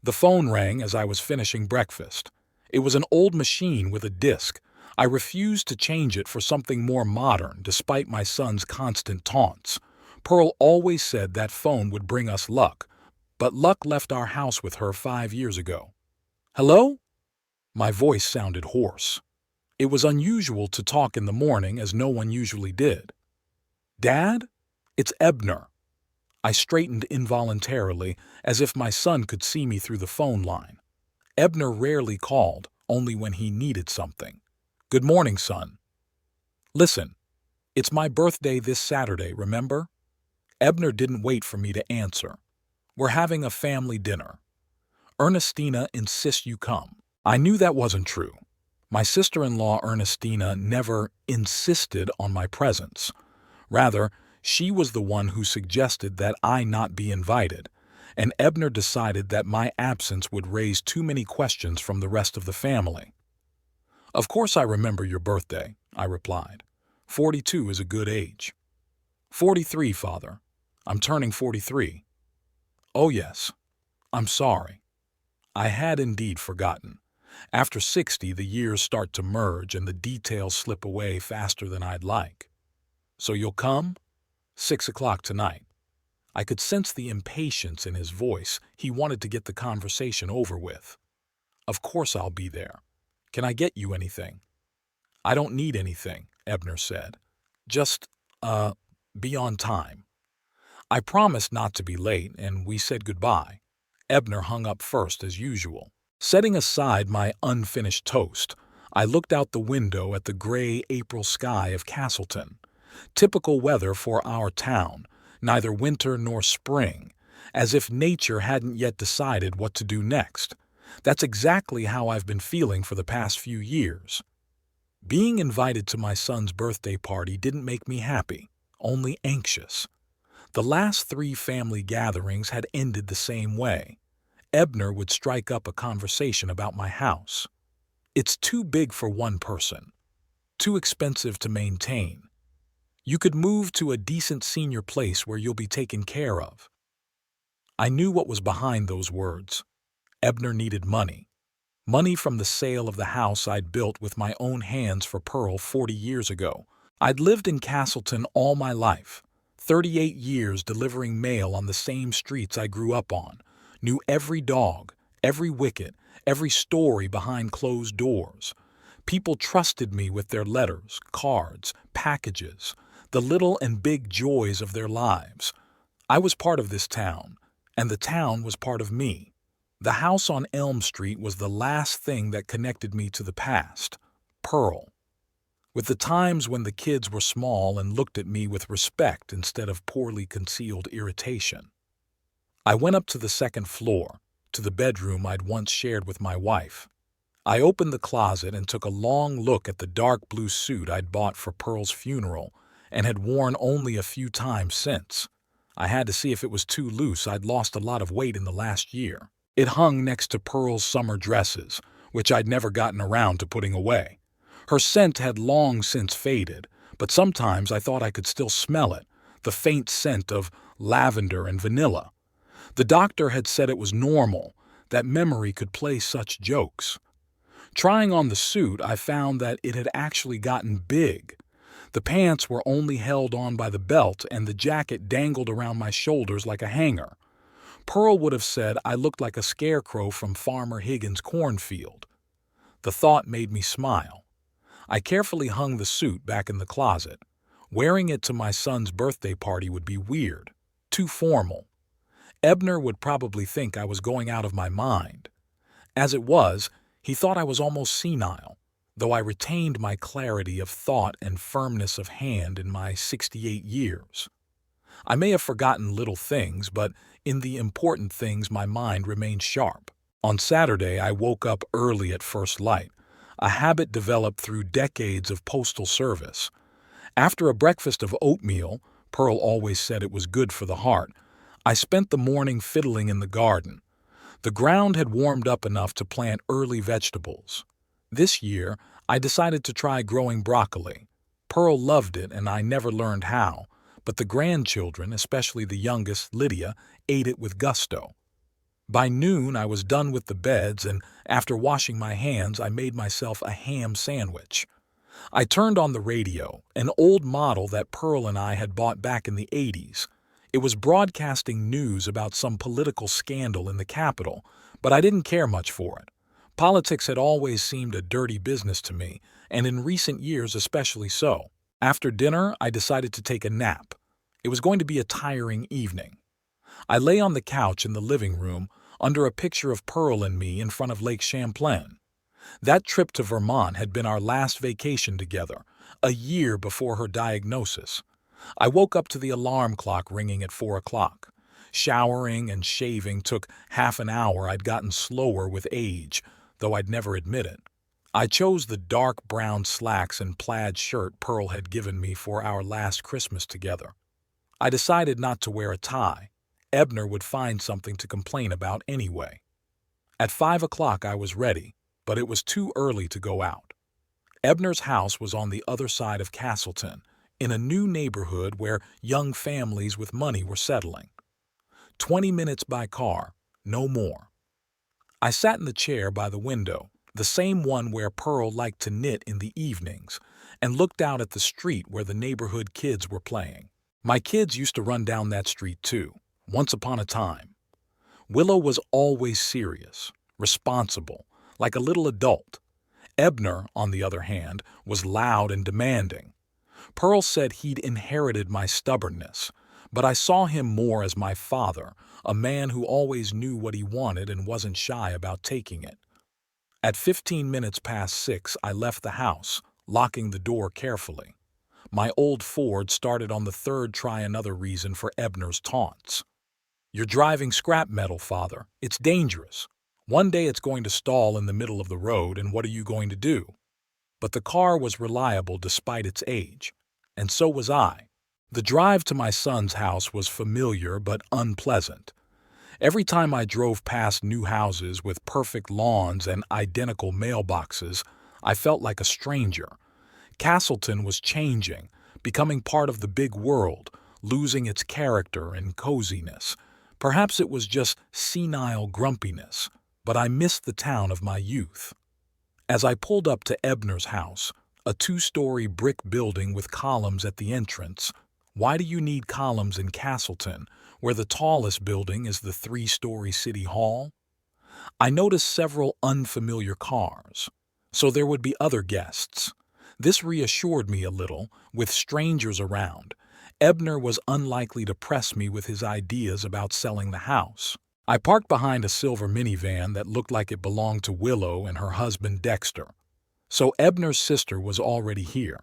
The phone rang as I was finishing breakfast. It was an old machine with a disc. I refused to change it for something more modern, despite my son's constant taunts. Pearl always said that phone would bring us luck, but luck left our house with her 5 years ago. Hello? My voice sounded hoarse. It was unusual to talk in the morning, as no one usually did. Dad? It's Ebner. I straightened involuntarily, as if my son could see me through the phone line. Ebner rarely called, only when he needed something. Good morning, son. Listen, it's my birthday this Saturday, remember? Ebner didn't wait for me to answer. We're having a family dinner. Ernestina insists you come. I knew that wasn't true. My sister-in-law Ernestina never insisted on my presence. Rather, she was the one who suggested that I not be invited, and Ebner decided that my absence would raise too many questions from the rest of the family. Of course I remember your birthday, I replied. 42 is a good age. 43, Father. I'm turning 43. Oh yes. I'm sorry. I had indeed forgotten. After 60, the years start to merge and the details slip away faster than I'd like. So you'll come? 6 o'clock tonight. I could sense the impatience in his voice. He wanted to get the conversation over with. Of course I'll be there. Can I get you anything? I don't need anything, Ebner said. Just, be on time. I promised not to be late, and we said goodbye. Ebner hung up first as usual. Setting aside my unfinished toast, I looked out the window at the gray April sky of Castleton. Typical weather for our town, neither winter nor spring, as if nature hadn't yet decided what to do next. That's exactly how I've been feeling for the past few years. Being invited to my son's birthday party didn't make me happy, only anxious. The last 3 family gatherings had ended the same way. Ebner would strike up a conversation about my house. It's too big for one person, too expensive to maintain. You could move to a decent senior place where you'll be taken care of. I knew what was behind those words. Ebner needed money. Money from the sale of the house I'd built with my own hands for Pearl 40 years ago. I'd lived in Castleton all my life, 38 years delivering mail on the same streets I grew up on, knew every dog, every wicket, every story behind closed doors. People trusted me with their letters, cards, packages, the little and big joys of their lives. I was part of this town, and the town was part of me. The house on Elm Street was the last thing that connected me to the past, Pearl. With the times when the kids were small and looked at me with respect instead of poorly concealed irritation. I went up to the second floor, to the bedroom I'd once shared with my wife. I opened the closet and took a long look at the dark blue suit I'd bought for Pearl's funeral and had worn only a few times since. I had to see if it was too loose. I'd lost a lot of weight in the last year. It hung next to Pearl's summer dresses, which I'd never gotten around to putting away. Her scent had long since faded, but sometimes I thought I could still smell it, the faint scent of lavender and vanilla. The doctor had said it was normal, that memory could play such jokes. Trying on the suit, I found that it had actually gotten big. The pants were only held on by the belt, and the jacket dangled around my shoulders like a hanger. Pearl would have said I looked like a scarecrow from Farmer Higgins' cornfield. The thought made me smile. I carefully hung the suit back in the closet. Wearing it to my son's birthday party would be weird, too formal. Ebner would probably think I was going out of my mind. As it was, he thought I was almost senile, though I retained my clarity of thought and firmness of hand in my 68 years. I may have forgotten little things, but in the important things my mind remained sharp. On Saturday, I woke up early at first light, a habit developed through decades of postal service. After a breakfast of oatmeal, Pearl always said it was good for the heart, I spent the morning fiddling in the garden. The ground had warmed up enough to plant early vegetables. This year, I decided to try growing broccoli. Pearl loved it, and I never learned how, but the grandchildren, especially the youngest, Lydia, ate it with gusto. By noon, I was done with the beds, and after washing my hands, I made myself a ham sandwich. I turned on the radio, an old model that Pearl and I had bought back in the 80s. It was broadcasting news about some political scandal in the Capitol, but I didn't care much for it. Politics had always seemed a dirty business to me, and in recent years especially so. After dinner, I decided to take a nap. It was going to be a tiring evening. I lay on the couch in the living room, under a picture of Pearl and me in front of Lake Champlain. That trip to Vermont had been our last vacation together, a year before her diagnosis. I woke up to the alarm clock ringing at 4 o'clock. Showering and shaving took half an hour. I'd gotten slower with age, though I'd never admit it. I chose the dark brown slacks and plaid shirt Pearl had given me for our last Christmas together. I decided not to wear a tie. Ebner would find something to complain about anyway. At 5 o'clock I was ready, but it was too early to go out. Ebner's house was on the other side of Castleton, in a new neighborhood where young families with money were settling. 20 minutes by car, no more. I sat in the chair by the window, the same one where Pearl liked to knit in the evenings, and looked out at the street where the neighborhood kids were playing. My kids used to run down that street too, once upon a time. Willow was always serious, responsible, like a little adult. Ebner, on the other hand, was loud and demanding. Pearl said he'd inherited my stubbornness, but I saw him more as my father, a man who always knew what he wanted and wasn't shy about taking it. At 15 minutes past 6, I left the house, locking the door carefully. My old Ford started on the third try, another reason for Ebner's taunts. "You're driving scrap metal, Father. It's dangerous. One day it's going to stall in the middle of the road, and what are you going to do?" But the car was reliable despite its age, and so was I. The drive to my son's house was familiar but unpleasant. Every time I drove past new houses with perfect lawns and identical mailboxes, I felt like a stranger. Castleton was changing, becoming part of the big world, losing its character and coziness. Perhaps it was just senile grumpiness, but I missed the town of my youth. As I pulled up to Ebner's house, a 2-story brick building with columns at the entrance. Why do you need columns in Castleton, where the tallest building is the 3-story City Hall? I noticed several unfamiliar cars, so there would be other guests. This reassured me a little. With strangers around, Ebner was unlikely to press me with his ideas about selling the house. I parked behind a silver minivan that looked like it belonged to Willow and her husband Dexter. So Ebner's sister was already here.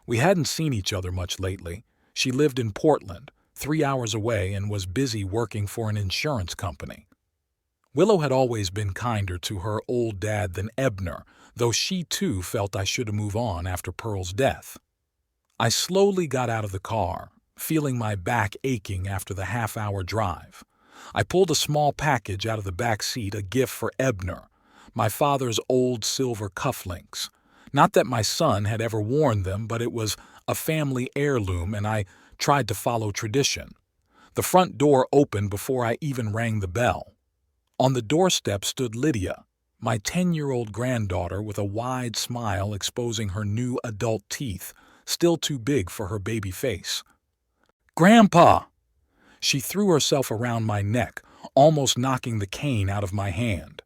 We hadn't seen each other much lately. She lived in Portland, 3 hours away, and was busy working for an insurance company. Willow had always been kinder to her old dad than Ebner, though she too felt I should move on after Pearl's death. I slowly got out of the car, feeling my back aching after the half-hour drive. I pulled a small package out of the back seat, a gift for Ebner, my father's old silver cufflinks. Not that my son had ever worn them, but it was a family heirloom, and I tried to follow tradition. The front door opened before I even rang the bell. On the doorstep stood Lydia, my 10-year-old granddaughter, with a wide smile exposing her new adult teeth, still too big for her baby face. "Grandpa!" She threw herself around my neck, almost knocking the cane out of my hand.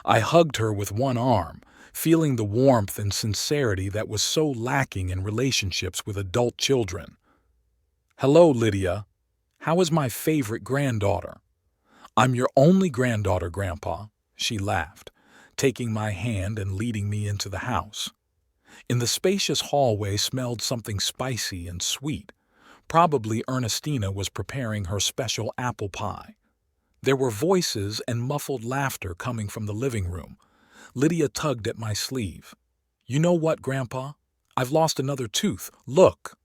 I hugged her with one arm, feeling the warmth and sincerity that was so lacking in relationships with adult children. "Hello, Lydia. How is my favorite granddaughter?" "I'm your only granddaughter, Grandpa," she laughed, taking my hand and leading me into the house. In the spacious hallway smelled something spicy and sweet. Probably Ernestina was preparing her special apple pie. There were voices and muffled laughter coming from the living room. Lydia tugged at my sleeve. "You know what, Grandpa? I've lost another tooth. Look!"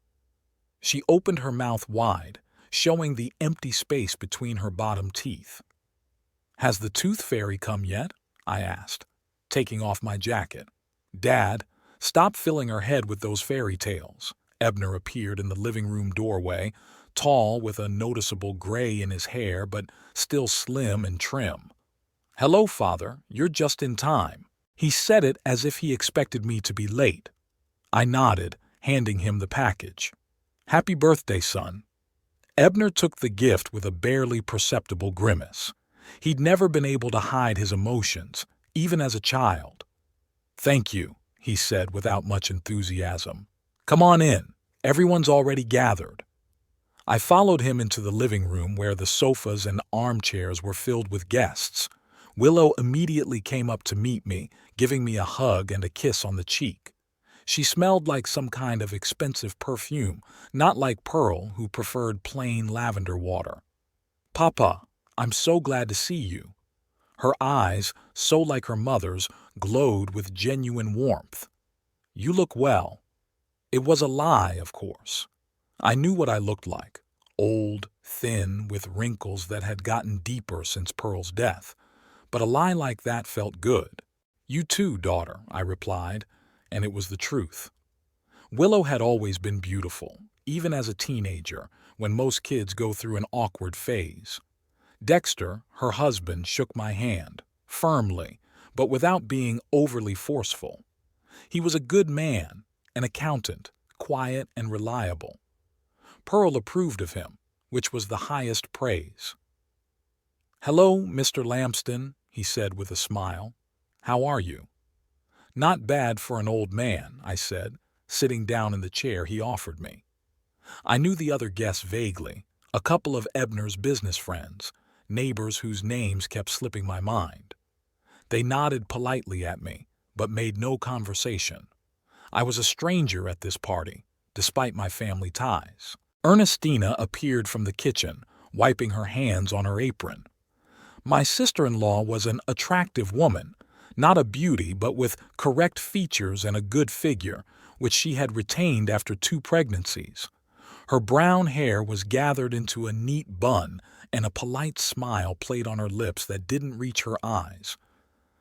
She opened her mouth wide, showing the empty space between her bottom teeth. "Has the tooth fairy come yet?" I asked, taking off my jacket. "Dad, stop filling her head with those fairy tales." Ebner appeared in the living room doorway, tall with a noticeable gray in his hair but still slim and trim. "Hello, Father, you're just in time." He said it as if he expected me to be late. I nodded, handing him the package. "Happy birthday, son." Ebner took the gift with a barely perceptible grimace. He'd never been able to hide his emotions, even as a child. "Thank you," he said without much enthusiasm. "Come on in. Everyone's already gathered." I followed him into the living room where the sofas and armchairs were filled with guests. Willow immediately came up to meet me, giving me a hug and a kiss on the cheek. She smelled like some kind of expensive perfume, not like Pearl, who preferred plain lavender water. "Papa, I'm so glad to see you." Her eyes, so like her mother's, glowed with genuine warmth. "You look well." It was a lie, of course. I knew what I looked like. Old, thin, with wrinkles that had gotten deeper since Pearl's death. But a lie like that felt good. "You too, daughter," I replied, and it was the truth. Willow had always been beautiful, even as a teenager, when most kids go through an awkward phase. Dexter, her husband, shook my hand, firmly, but without being overly forceful. He was a good man, an accountant, quiet and reliable. Pearl approved of him, which was the highest praise. "Hello, Mr. Lamston," he said with a smile. "How are you?" "Not bad for an old man," I said, sitting down in the chair he offered me. I knew the other guests vaguely, a couple of Ebner's business friends, neighbors whose names kept slipping my mind. They nodded politely at me, but made no conversation. I was a stranger at this party, despite my family ties. Ernestina appeared from the kitchen, wiping her hands on her apron. My sister-in-law was an attractive woman, not a beauty but with correct features and a good figure, which she had retained after 2 pregnancies. Her brown hair was gathered into a neat bun, and a polite smile played on her lips that didn't reach her eyes.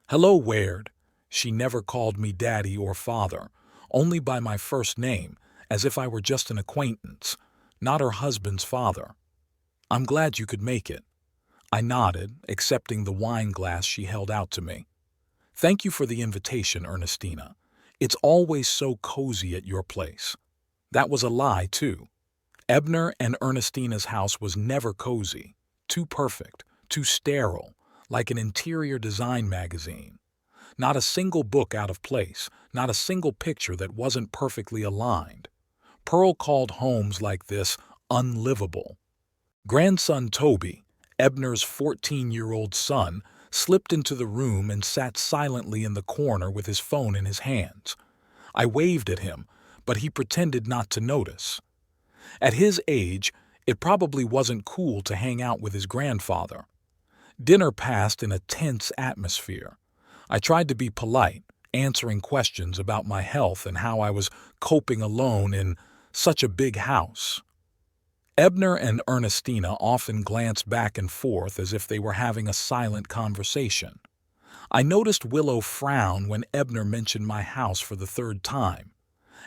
"Hello, Ward." She never called me daddy or father, only by my first name, as if I were just an acquaintance, not her husband's father. "I'm glad you could make it." I nodded, accepting the wine glass she held out to me. "Thank you for the invitation, Ernestina. It's always so cozy at your place." That was a lie, too. Ebner and Ernestina's house was never cozy. Too perfect, too sterile, like an interior design magazine. Not a single book out of place, not a single picture that wasn't perfectly aligned. Pearl called homes like this unlivable. Grandson Toby, Ebner's 14-year-old son, slipped into the room and sat silently in the corner with his phone in his hands. I waved at him, but he pretended not to notice. At his age, it probably wasn't cool to hang out with his grandfather. Dinner passed in a tense atmosphere. I tried to be polite, answering questions about my health and how I was coping alone in such a big house. Ebner and Ernestina often glanced back and forth as if they were having a silent conversation. I noticed Willow frown when Ebner mentioned my house for the 3rd time.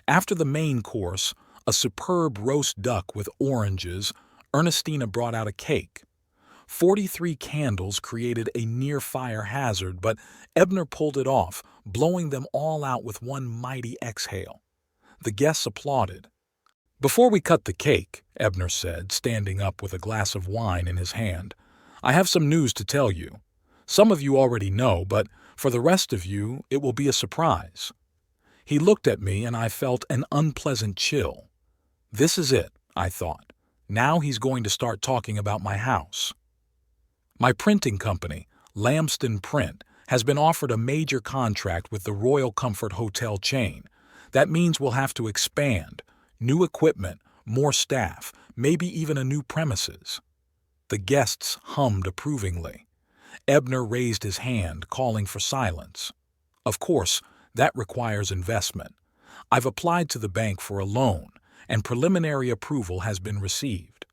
After the main course, a superb roast duck with oranges, Ernestina brought out a cake. 43 candles created a near-fire hazard, but Ebner pulled it off, blowing them all out with one mighty exhale. The guests applauded. "Before we cut the cake," Ebner said, standing up with a glass of wine in his hand, "I have some news to tell you. Some of you already know, but for the rest of you, it will be a surprise." He looked at me and I felt an unpleasant chill. This is it, I thought. Now he's going to start talking about my house. My printing company, Lamston Print, has been offered a major contract with the Royal Comfort Hotel chain. That means we'll have to expand. New equipment, more staff, maybe even a new premises. The guests hummed approvingly. Ebner raised his hand, calling for silence. Of course, that requires investment. I've applied to the bank for a loan, and preliminary approval has been received.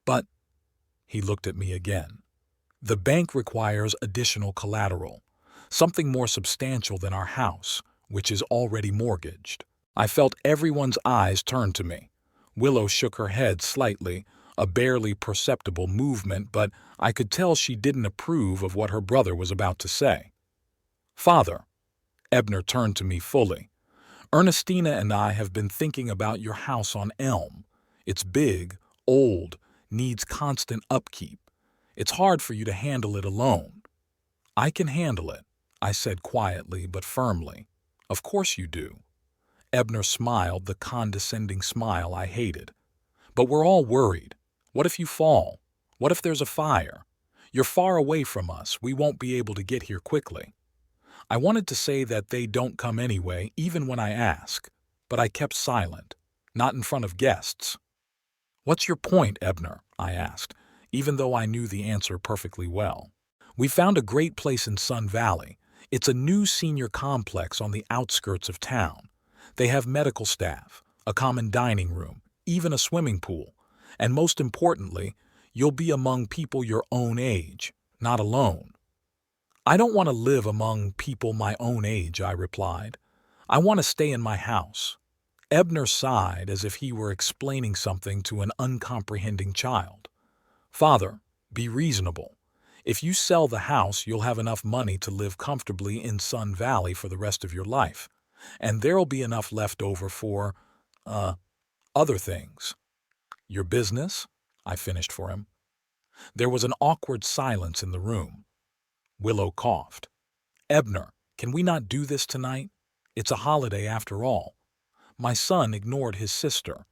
But, he looked at me again, the bank requires additional collateral, something more substantial than our house, which is already mortgaged. I felt everyone's eyes turn to me. Willow shook her head slightly, a barely perceptible movement, but I could tell she didn't approve of what her brother was about to say. "Father," Ebner turned to me fully, "Ernestina and I have been thinking about your house on Elm. It's big, old, needs constant upkeep. It's hard for you to handle it alone." "I can handle it," I said quietly but firmly. "Of course you do." Ebner smiled, the condescending smile I hated. "But we're all worried. What if you fall? What if there's a fire? You're far away from us. We won't be able to get here quickly." I wanted to say that they don't come anyway, even when I ask, but I kept silent, not in front of guests. "What's your point, Ebner?" I asked, even though I knew the answer perfectly well. "We found a great place in Sun Valley. It's a new senior complex on the outskirts of town. They have medical staff, a common dining room, even a swimming pool. And most importantly, you'll be among people your own age, not alone." "I don't want to live among people my own age," I replied. "I want to stay in my house." Ebner sighed as if he were explaining something to an uncomprehending child. "Father, be reasonable. If you sell the house, you'll have enough money to live comfortably in Sun Valley for the rest of your life, and there'll be enough left over for, other things." "Your business?" I finished for him. There was an awkward silence in the room. Willow coughed. "Ebner, can we not do this tonight? It's a holiday after all." My son ignored his sister.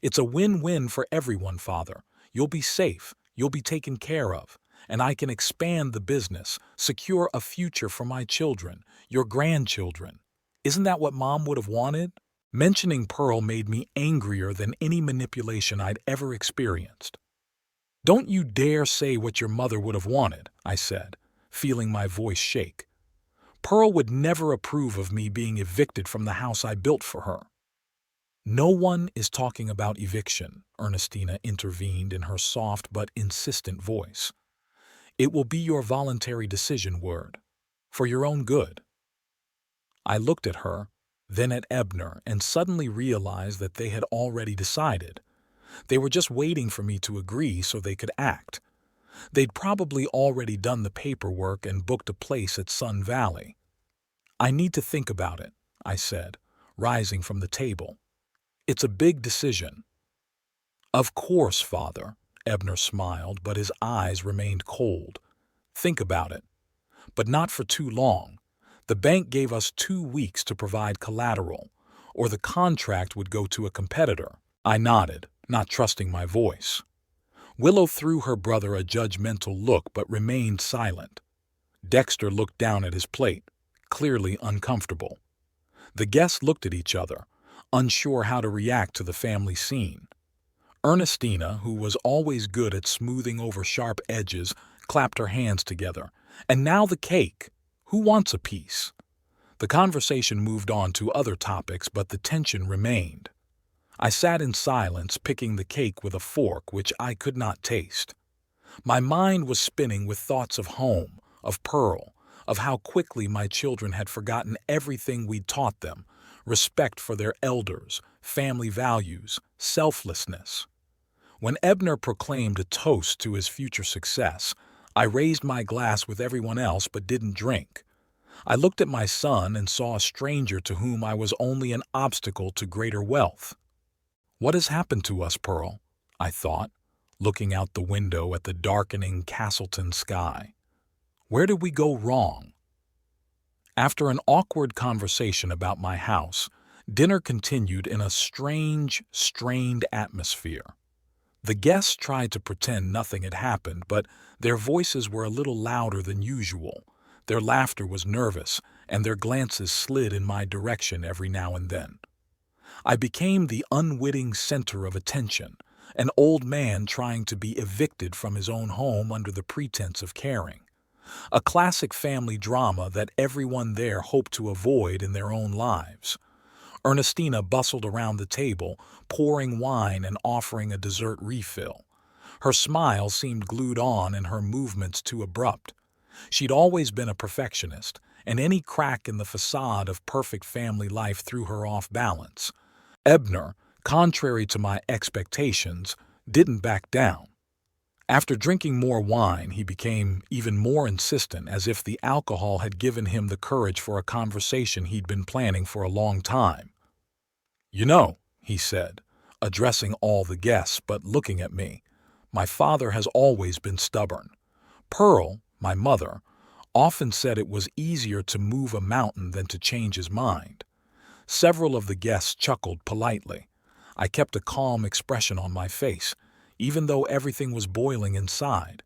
"It's a win-win for everyone, Father. You'll be safe, you'll be taken care of, and I can expand the business, secure a future for my children, your grandchildren. Isn't that what Mom would have wanted?" Mentioning Pearl made me angrier than any manipulation I'd ever experienced. "Don't you dare say what your mother would have wanted," I said, feeling my voice shake. "Pearl would never approve of me being evicted from the house I built for her." "No one is talking about eviction," Ernestina intervened in her soft but insistent voice. "It will be your voluntary decision, Word, for your own good." I looked at her, then at Ebner, and suddenly realized that they had already decided. They were just waiting for me to agree so they could act. They'd probably already done the paperwork and booked a place at Sun Valley. "I need to think about it," I said, rising from the table. "It's a big decision." "Of course, Father," Ebner smiled, but his eyes remained cold. "Think about it. But not for too long. The bank gave us 2 weeks to provide collateral, or the contract would go to a competitor." I nodded, not trusting my voice. Willow threw her brother a judgmental look but remained silent. Dexter looked down at his plate, clearly uncomfortable. The guests looked at each other, unsure how to react to the family scene. Ernestina, who was always good at smoothing over sharp edges, clapped her hands together. "And now the cake. Who wants a piece?" The conversation moved on to other topics, but the tension remained. I sat in silence, picking the cake with a fork which I could not taste. My mind was spinning with thoughts of home, of Pearl, of how quickly my children had forgotten everything we'd taught them: respect for their elders, family values, selflessness. When Ebner proclaimed a toast to his future success, I raised my glass with everyone else but didn't drink. I looked at my son and saw a stranger to whom I was only an obstacle to greater wealth. "What has happened to us, Pearl?" I thought, looking out the window at the darkening Castleton sky. "Where did we go wrong?" After an awkward conversation about my house, dinner continued in a strange, strained atmosphere. The guests tried to pretend nothing had happened, but their voices were a little louder than usual. Their laughter was nervous, and their glances slid in my direction every now and then. I became the unwitting center of attention, an old man trying to be evicted from his own home under the pretense of caring. A classic family drama that everyone there hoped to avoid in their own lives. Ernestina bustled around the table, pouring wine and offering a dessert refill. Her smile seemed glued on and her movements too abrupt. She'd always been a perfectionist, and any crack in the facade of perfect family life threw her off balance. Ebner, contrary to my expectations, didn't back down. After drinking more wine, he became even more insistent, as if the alcohol had given him the courage for a conversation he'd been planning for a long time. "You know," he said, addressing all the guests but looking at me, "my father has always been stubborn. Pearl, my mother, often said it was easier to move a mountain than to change his mind." Several of the guests chuckled politely. I kept a calm expression on my face, even though everything was boiling inside.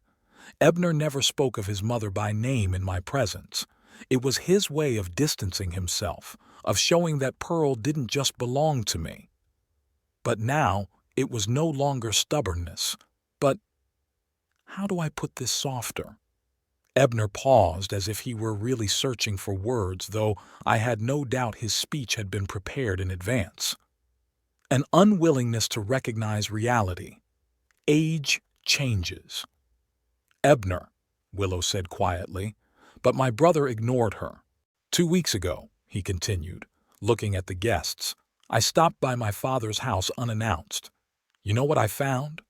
Ebner never spoke of his mother by name in my presence. It was his way of distancing himself, of showing that Pearl didn't just belong to me. But now it was no longer stubbornness, but how do I put this softer? Ebner paused as if he were really searching for words, though I had no doubt his speech had been prepared in advance. An unwillingness to recognize reality. Age changes. "Ebner," Willow said quietly, but my brother ignored her. "2 weeks ago," he continued, looking at the guests, "I stopped by my father's house unannounced. You know what I found?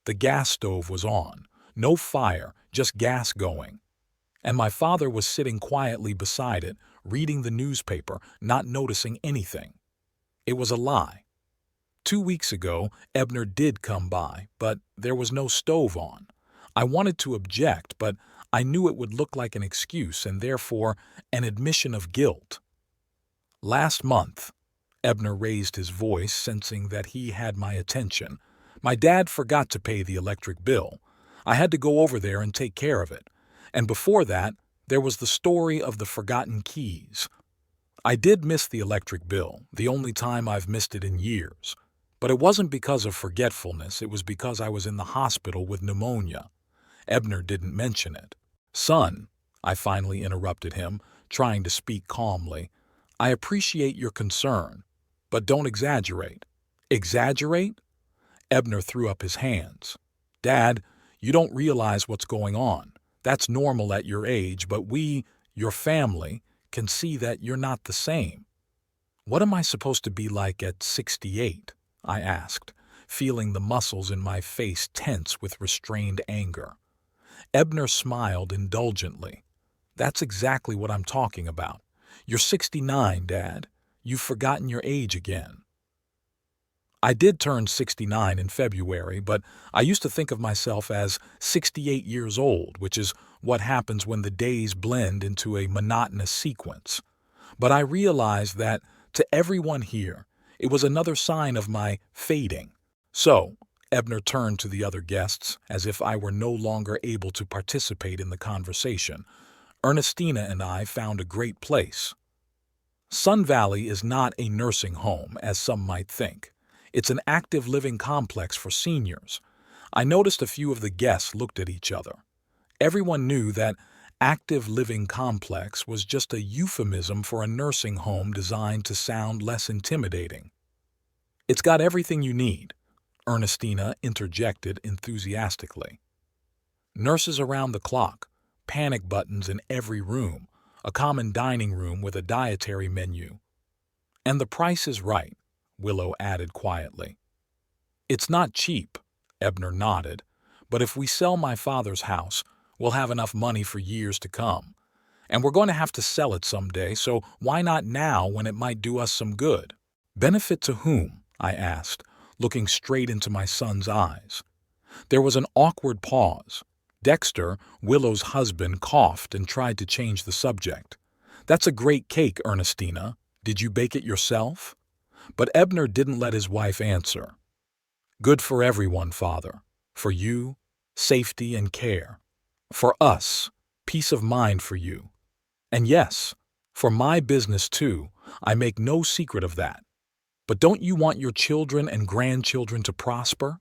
The gas stove was on. No fire, just gas going. And my father was sitting quietly beside it, reading the newspaper, not noticing anything. It was a lie. 2 weeks ago, Ebner did come by, but there was no stove on. I wanted to object, but I knew it would look like an excuse and therefore an admission of guilt. Last month," Ebner raised his voice, sensing that he had my attention, "my dad forgot to pay the electric bill. I had to go over there and take care of it. And before that, there was the story of the forgotten keys. I did miss the electric bill, the only time I've missed it in years. But it wasn't because of forgetfulness, it was because I was in the hospital with pneumonia. Ebner didn't mention it. Son," I finally interrupted him, trying to speak calmly, "I appreciate your concern, but don't exaggerate." "Exaggerate?" Ebner threw up his hands. "Dad, you don't realize what's going on. That's normal at your age, but we, your family, can see that you're not the same." "What am I supposed to be like at 68? I asked, feeling the muscles in my face tense with restrained anger. Ebner smiled indulgently. "That's exactly what I'm talking about. You're 69, Dad. You've forgotten your age again." I did turn 69 in February, but I used to think of myself as 68 years old, which is what happens when the days blend into a monotonous sequence. But I realized that, to everyone here, it was another sign of my fading. "So," Ebner turned to the other guests, as if I were no longer able to participate in the conversation, "Ernestina and I found a great place. Sun Valley is not a nursing home, as some might think. It's an active living complex for seniors." I noticed a few of the guests looked at each other. Everyone knew that active living complex was just a euphemism for a nursing home designed to sound less intimidating. "It's got everything you need," Ernestina interjected enthusiastically. "Nurses around the clock, panic buttons in every room, a common dining room with a dietary menu. And the price is right," Willow added quietly. "It's not cheap," Ebner nodded, "but if we sell my father's house, we'll have enough money for years to come. And we're going to have to sell it someday, so why not now when it might do us some good?" "Benefit to whom?" I asked, looking straight into my son's eyes. There was an awkward pause. Dexter, Willow's husband, coughed and tried to change the subject. "That's a great cake, Ernestina. Did you bake it yourself?" But Ebner didn't let his wife answer. "Good for everyone, Father. For you, safety and care. For us, peace of mind for you. And yes, for my business too, I make no secret of that. But don't you want your children and grandchildren to prosper?"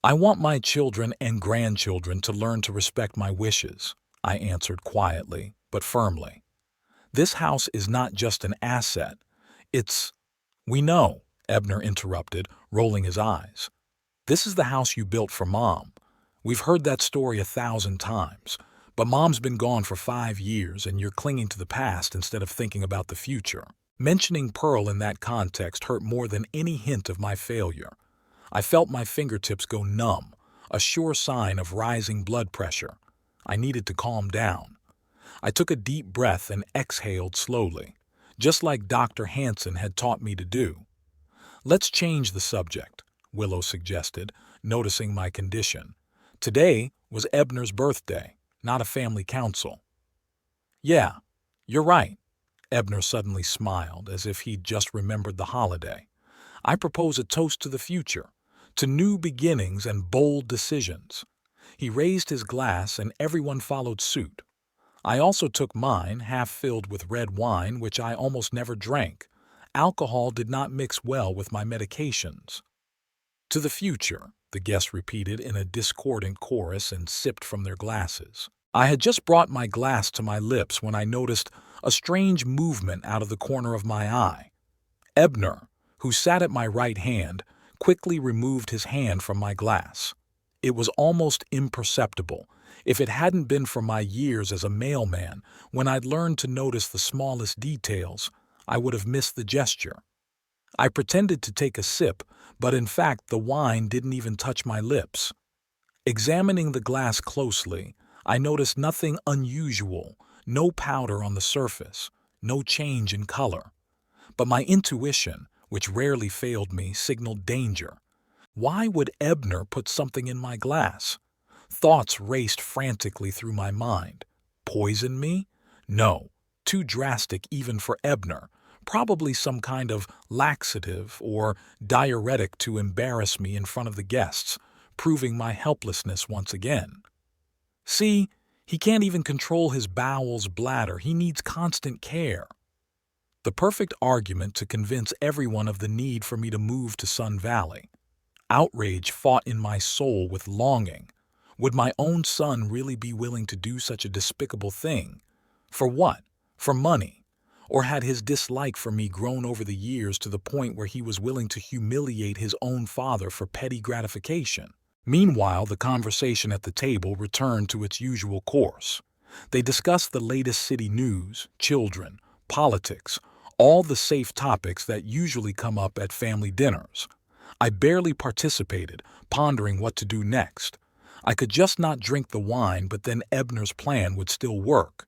"I want my children and grandchildren to learn to respect my wishes," I answered quietly, but firmly. "This house is not just an asset. It's—" "We know," Ebner interrupted, rolling his eyes. "This is the house you built for Mom. We've heard that story 1,000 times, but Mom's been gone for 5 years and you're clinging to the past instead of thinking about the future." Mentioning Pearl in that context hurt more than any hint of my failure. I felt my fingertips go numb, a sure sign of rising blood pressure. I needed to calm down. I took a deep breath and exhaled slowly, just like Dr. Hansen had taught me to do. "Let's change the subject," Willow suggested, noticing my condition. "Today was Ebner's birthday, not a family council." "Yeah, you're right." Ebner suddenly smiled, as if he'd just remembered the holiday. "I propose a toast to the future, to new beginnings and bold decisions." He raised his glass and everyone followed suit. I also took mine, half filled with red wine, which I almost never drank. Alcohol did not mix well with my medications. "To the future," the guests repeated in a discordant chorus and sipped from their glasses. I had just brought my glass to my lips when I noticed a strange movement out of the corner of my eye. Ebner, who sat at my right hand, quickly removed his hand from my glass. It was almost imperceptible, if it hadn't been for my years as a mailman, when I'd learned to notice the smallest details. I would have missed the gesture. I pretended to take a sip, but in fact the wine didn't even touch my lips. Examining the glass closely, I noticed nothing unusual, no powder on the surface, no change in color. But my intuition, which rarely failed me, signaled danger. Why would Ebner put something in my glass? Thoughts raced frantically through my mind. Poison me? No, too drastic even for Ebner. Probably some kind of laxative or diuretic to embarrass me in front of the guests, proving my helplessness once again. "See, he can't even control his bowels, bladder. He needs constant care." The perfect argument to convince everyone of the need for me to move to Sun Valley. Outrage fought in my soul with longing. Would my own son really be willing to do such a despicable thing? For what? For money? Or had his dislike for me grown over the years to the point where he was willing to humiliate his own father for petty gratification? Meanwhile, the conversation at the table returned to its usual course. They discussed the latest city news, children, politics, all the safe topics that usually come up at family dinners. I barely participated, pondering what to do next. I could just not drink the wine, but then Ebner's plan would still work.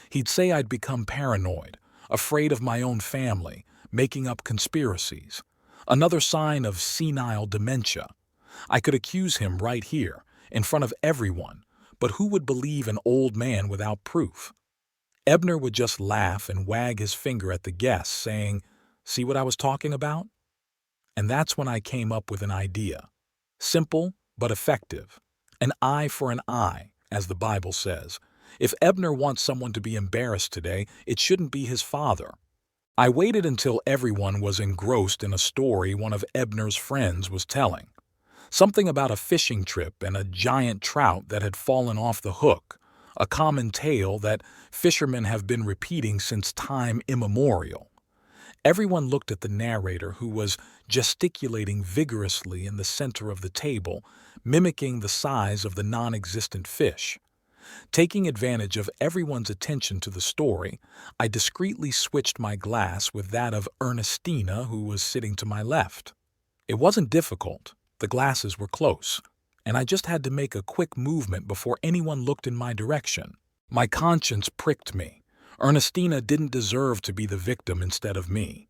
He'd say I'd become paranoid, afraid of my own family, making up conspiracies. Another sign of senile dementia. I could accuse him right here, in front of everyone, but who would believe an old man without proof? Ebner would just laugh and wag his finger at the guests, saying, "See what I was talking about?" And that's when I came up with an idea. Simple, but effective. An eye for an eye, as the Bible says. If Ebner wants someone to be embarrassed today, it shouldn't be his father. I waited until everyone was engrossed in a story one of Ebner's friends was telling. Something about a fishing trip and a giant trout that had fallen off the hook, a common tale that fishermen have been repeating since time immemorial. Everyone looked at the narrator, who was gesticulating vigorously in the center of the table, mimicking the size of the non-existent fish. Taking advantage of everyone's attention to the story, I discreetly switched my glass with that of Ernestina, who was sitting to my left. It wasn't difficult. The glasses were close, and I just had to make a quick movement before anyone looked in my direction. My conscience pricked me. Ernestina didn't deserve to be the victim instead of me.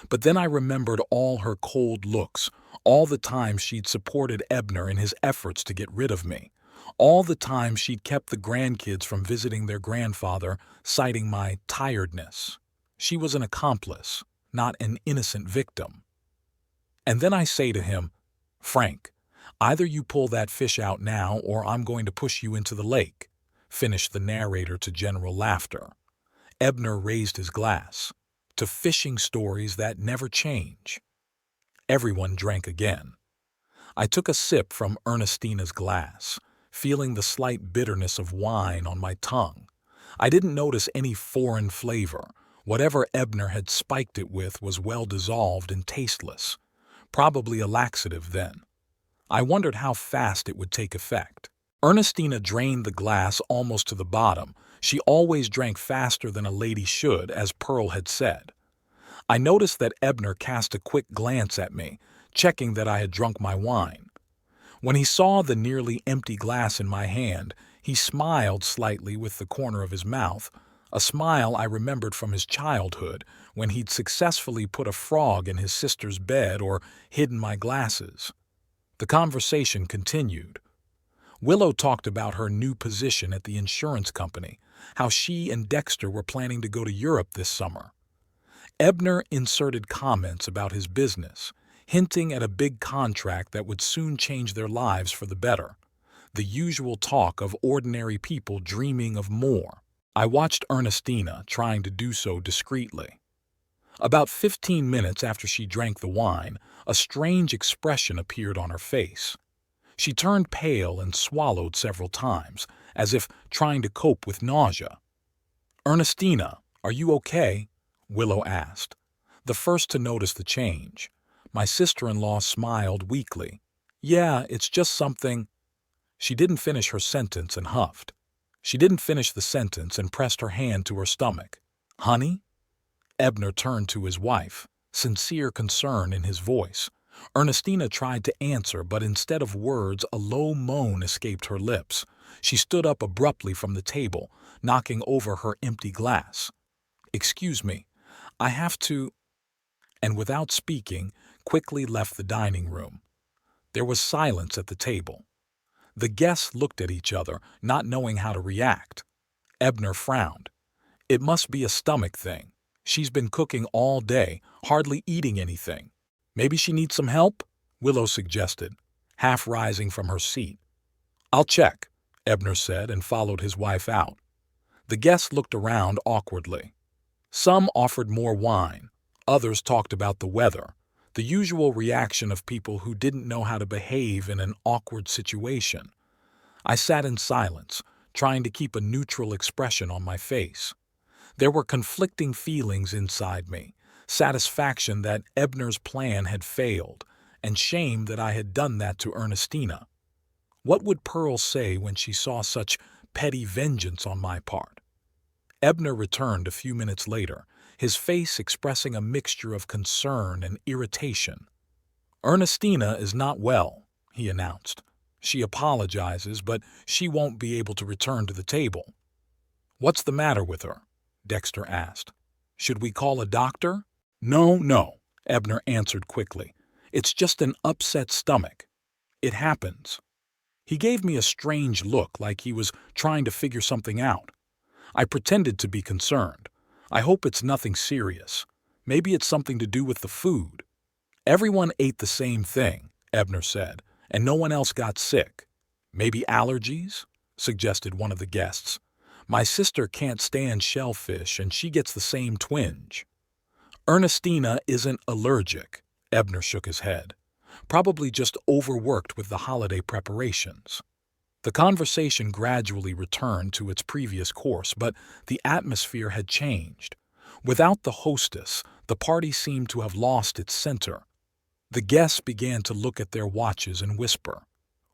But then I remembered all her cold looks, all the time she'd supported Ebner in his efforts to get rid of me, all the time she'd kept the grandkids from visiting their grandfather, citing my tiredness. She was an accomplice, not an innocent victim. And then I say to him, "Frank, either you pull that fish out now or I'm going to push you into the lake," finished the narrator to general laughter. Ebner raised his glass. "To fishing stories that never change." Everyone drank again. I took a sip from Ernestina's glass, feeling the slight bitterness of wine on my tongue. I didn't notice any foreign flavor. Whatever Ebner had spiked it with was well dissolved and tasteless. Probably a laxative then. I wondered how fast it would take effect. Ernestina drained the glass almost to the bottom. She always drank faster than a lady should, as Pearl had said. I noticed that Ebner cast a quick glance at me, checking that I had drunk my wine. When he saw the nearly empty glass in my hand, he smiled slightly with the corner of his mouth, a smile I remembered from his childhood when he'd successfully put a frog in his sister's bed or hidden my glasses. The conversation continued. Willow talked about her new position at the insurance company, how she and Dexter were planning to go to Europe this summer. Ebner inserted comments about his business, hinting at a big contract that would soon change their lives for the better. The usual talk of ordinary people dreaming of more. I watched Ernestina trying to do so discreetly. About 15 minutes after she drank the wine, a strange expression appeared on her face. She turned pale and swallowed several times, as if trying to cope with nausea. "Ernestina, are you okay?" Willow asked, the first to notice the change. My sister-in-law smiled weakly. "Yeah, it's just something—" She didn't finish her sentence and huffed. She didn't finish the sentence and pressed her hand to her stomach. "Honey?" Ebner turned to his wife, sincere concern in his voice. Ernestina tried to answer, but instead of words, a low moan escaped her lips. She stood up abruptly from the table, knocking over her empty glass. "Excuse me, I have to—" and without speaking, quickly left the dining room. There was silence at the table. The guests looked at each other, not knowing how to react. Ebner frowned. "It must be a stomach thing. She's been cooking all day, hardly eating anything. Maybe she needs some help?" Willow suggested, half rising from her seat. "I'll check," Ebner said and followed his wife out. The guests looked around awkwardly. Some offered more wine. Others talked about the weather, the usual reaction of people who didn't know how to behave in an awkward situation. I sat in silence, trying to keep a neutral expression on my face. There were conflicting feelings inside me, satisfaction that Ebner's plan had failed, and shame that I had done that to Ernestina. What would Pearl say when she saw such petty vengeance on my part? Ebner returned a few minutes later, his face expressing a mixture of concern and irritation. "Ernestina is not well," he announced. "She apologizes, but she won't be able to return to the table." "What's the matter with her?" Dexter asked. "Should we call a doctor?" No, Ebner answered quickly. "It's just an upset stomach. It happens." He gave me a strange look, like he was trying to figure something out. I pretended to be concerned. "I hope it's nothing serious. Maybe it's something to do with the food." "Everyone ate the same thing," Ebner said, "and no one else got sick." "Maybe allergies?" suggested one of the guests. "My sister can't stand shellfish, and she gets the same twinge." "Ernestina isn't allergic," Ebner shook his head. "Probably just overworked with the holiday preparations." The conversation gradually returned to its previous course, but the atmosphere had changed. Without the hostess, the party seemed to have lost its center. The guests began to look at their watches and whisper.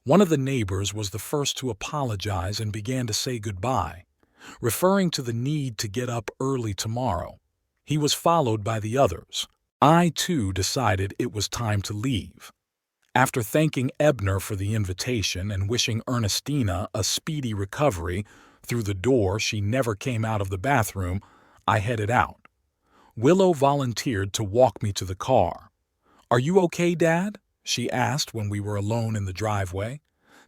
One of the neighbors was the first to apologize and began to say goodbye, referring to the need to get up early tomorrow. He was followed by the others. I, too, decided it was time to leave. After thanking Ebner for the invitation and wishing Ernestina a speedy recovery, through the door she never came out of the bathroom, I headed out. Willow volunteered to walk me to the car. "Are you okay, Dad?" she asked when we were alone in the driveway.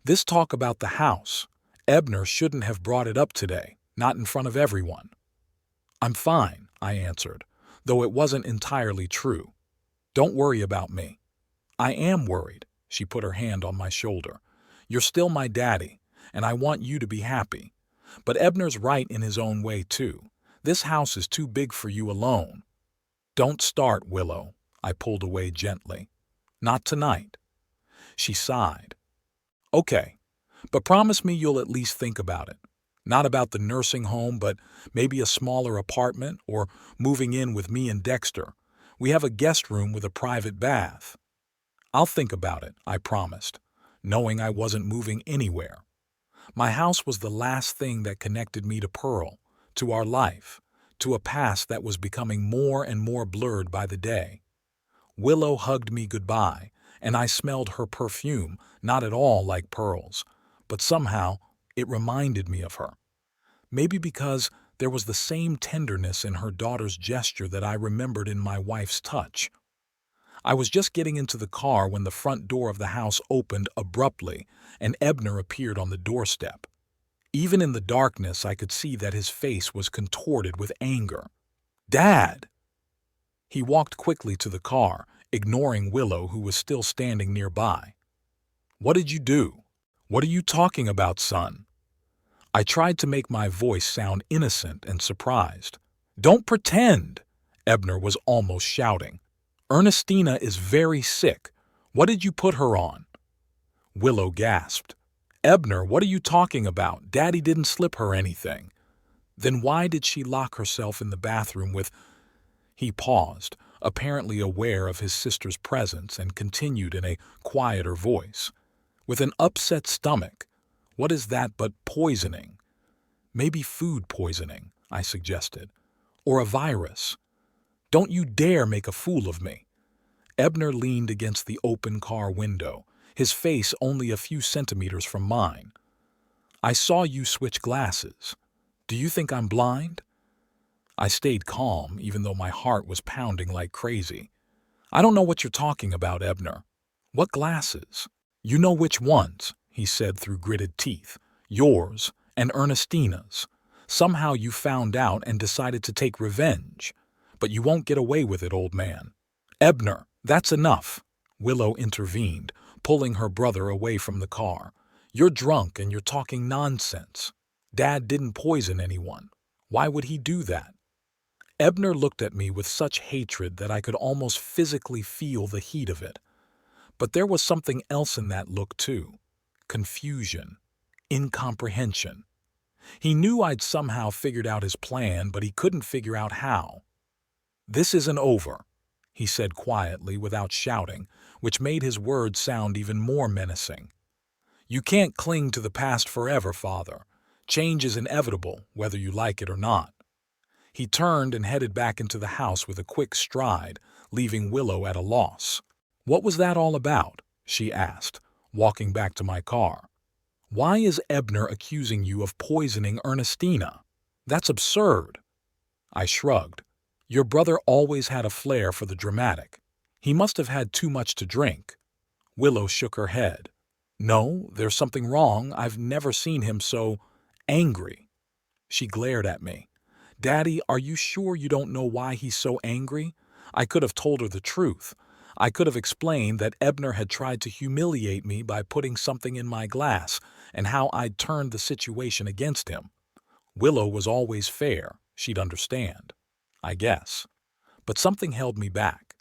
"This talk about the house. Ebner shouldn't have brought it up today, not in front of everyone." "I'm fine," I answered, though it wasn't entirely true. "Don't worry about me." "I am worried," she put her hand on my shoulder. "You're still my daddy, and I want you to be happy. But Ebner's right in his own way, too. This house is too big for you alone." "Don't start, Willow," I pulled away gently. "Not tonight." She sighed. "Okay, but promise me you'll at least think about it. Not about the nursing home, but maybe a smaller apartment or moving in with me and Dexter. We have a guest room with a private bath." "I'll think about it," I promised, knowing I wasn't moving anywhere. My house was the last thing that connected me to Pearl, to our life, to a past that was becoming more and more blurred by the day. Willow hugged me goodbye, and I smelled her perfume, not at all like Pearl's, but somehow it reminded me of her. Maybe because there was the same tenderness in her daughter's gesture that I remembered in my wife's touch. I was just getting into the car when the front door of the house opened abruptly and Ebner appeared on the doorstep. Even in the darkness, I could see that his face was contorted with anger. "Dad!" He walked quickly to the car, ignoring Willow, who was still standing nearby. "What did you do? What are you talking about, son?" I tried to make my voice sound innocent and surprised. "Don't pretend!" Ebner was almost shouting. "Ernestina is very sick. What did you put her on?" Willow gasped. "Ebner, what are you talking about? Daddy didn't slip her anything." "Then why did she lock herself in the bathroom with—" He paused, apparently aware of his sister's presence, and continued in a quieter voice. "With an upset stomach. What is that but poisoning?" "Maybe food poisoning," I suggested. "Or a virus." "Don't you dare make a fool of me." Ebner leaned against the open car window, his face only a few centimeters from mine. "I saw you switch glasses. Do you think I'm blind?" I stayed calm, even though my heart was pounding like crazy. "I don't know what you're talking about, Ebner." "What glasses?" "You know which ones," he said through gritted teeth. "Yours and Ernestina's. Somehow you found out and decided to take revenge. But you won't get away with it, old man." "Ebner, that's enough," Willow intervened, pulling her brother away from the car. "You're drunk and you're talking nonsense. Dad didn't poison anyone. Why would he do that?" Ebner looked at me with such hatred that I could almost physically feel the heat of it. But there was something else in that look too. Confusion. Incomprehension. He knew I'd somehow figured out his plan, but he couldn't figure out how. "This isn't over," he said quietly without shouting, which made his words sound even more menacing. "You can't cling to the past forever, Father. Change is inevitable, whether you like it or not." He turned and headed back into the house with a quick stride, leaving Willow at a loss. "What was that all about?" she asked, walking back to my car. "Why is Ebner accusing you of poisoning Ernestina? That's absurd." I shrugged. "Your brother always had a flair for the dramatic. He must have had too much to drink." Willow shook her head. "No, there's something wrong. I've never seen him so angry." She glared at me. "Daddy, are you sure you don't know why he's so angry?" I could have told her the truth. I could have explained that Ebner had tried to humiliate me by putting something in my glass and how I'd turned the situation against him. Willow was always fair. She'd understand, I guess. But something held me back.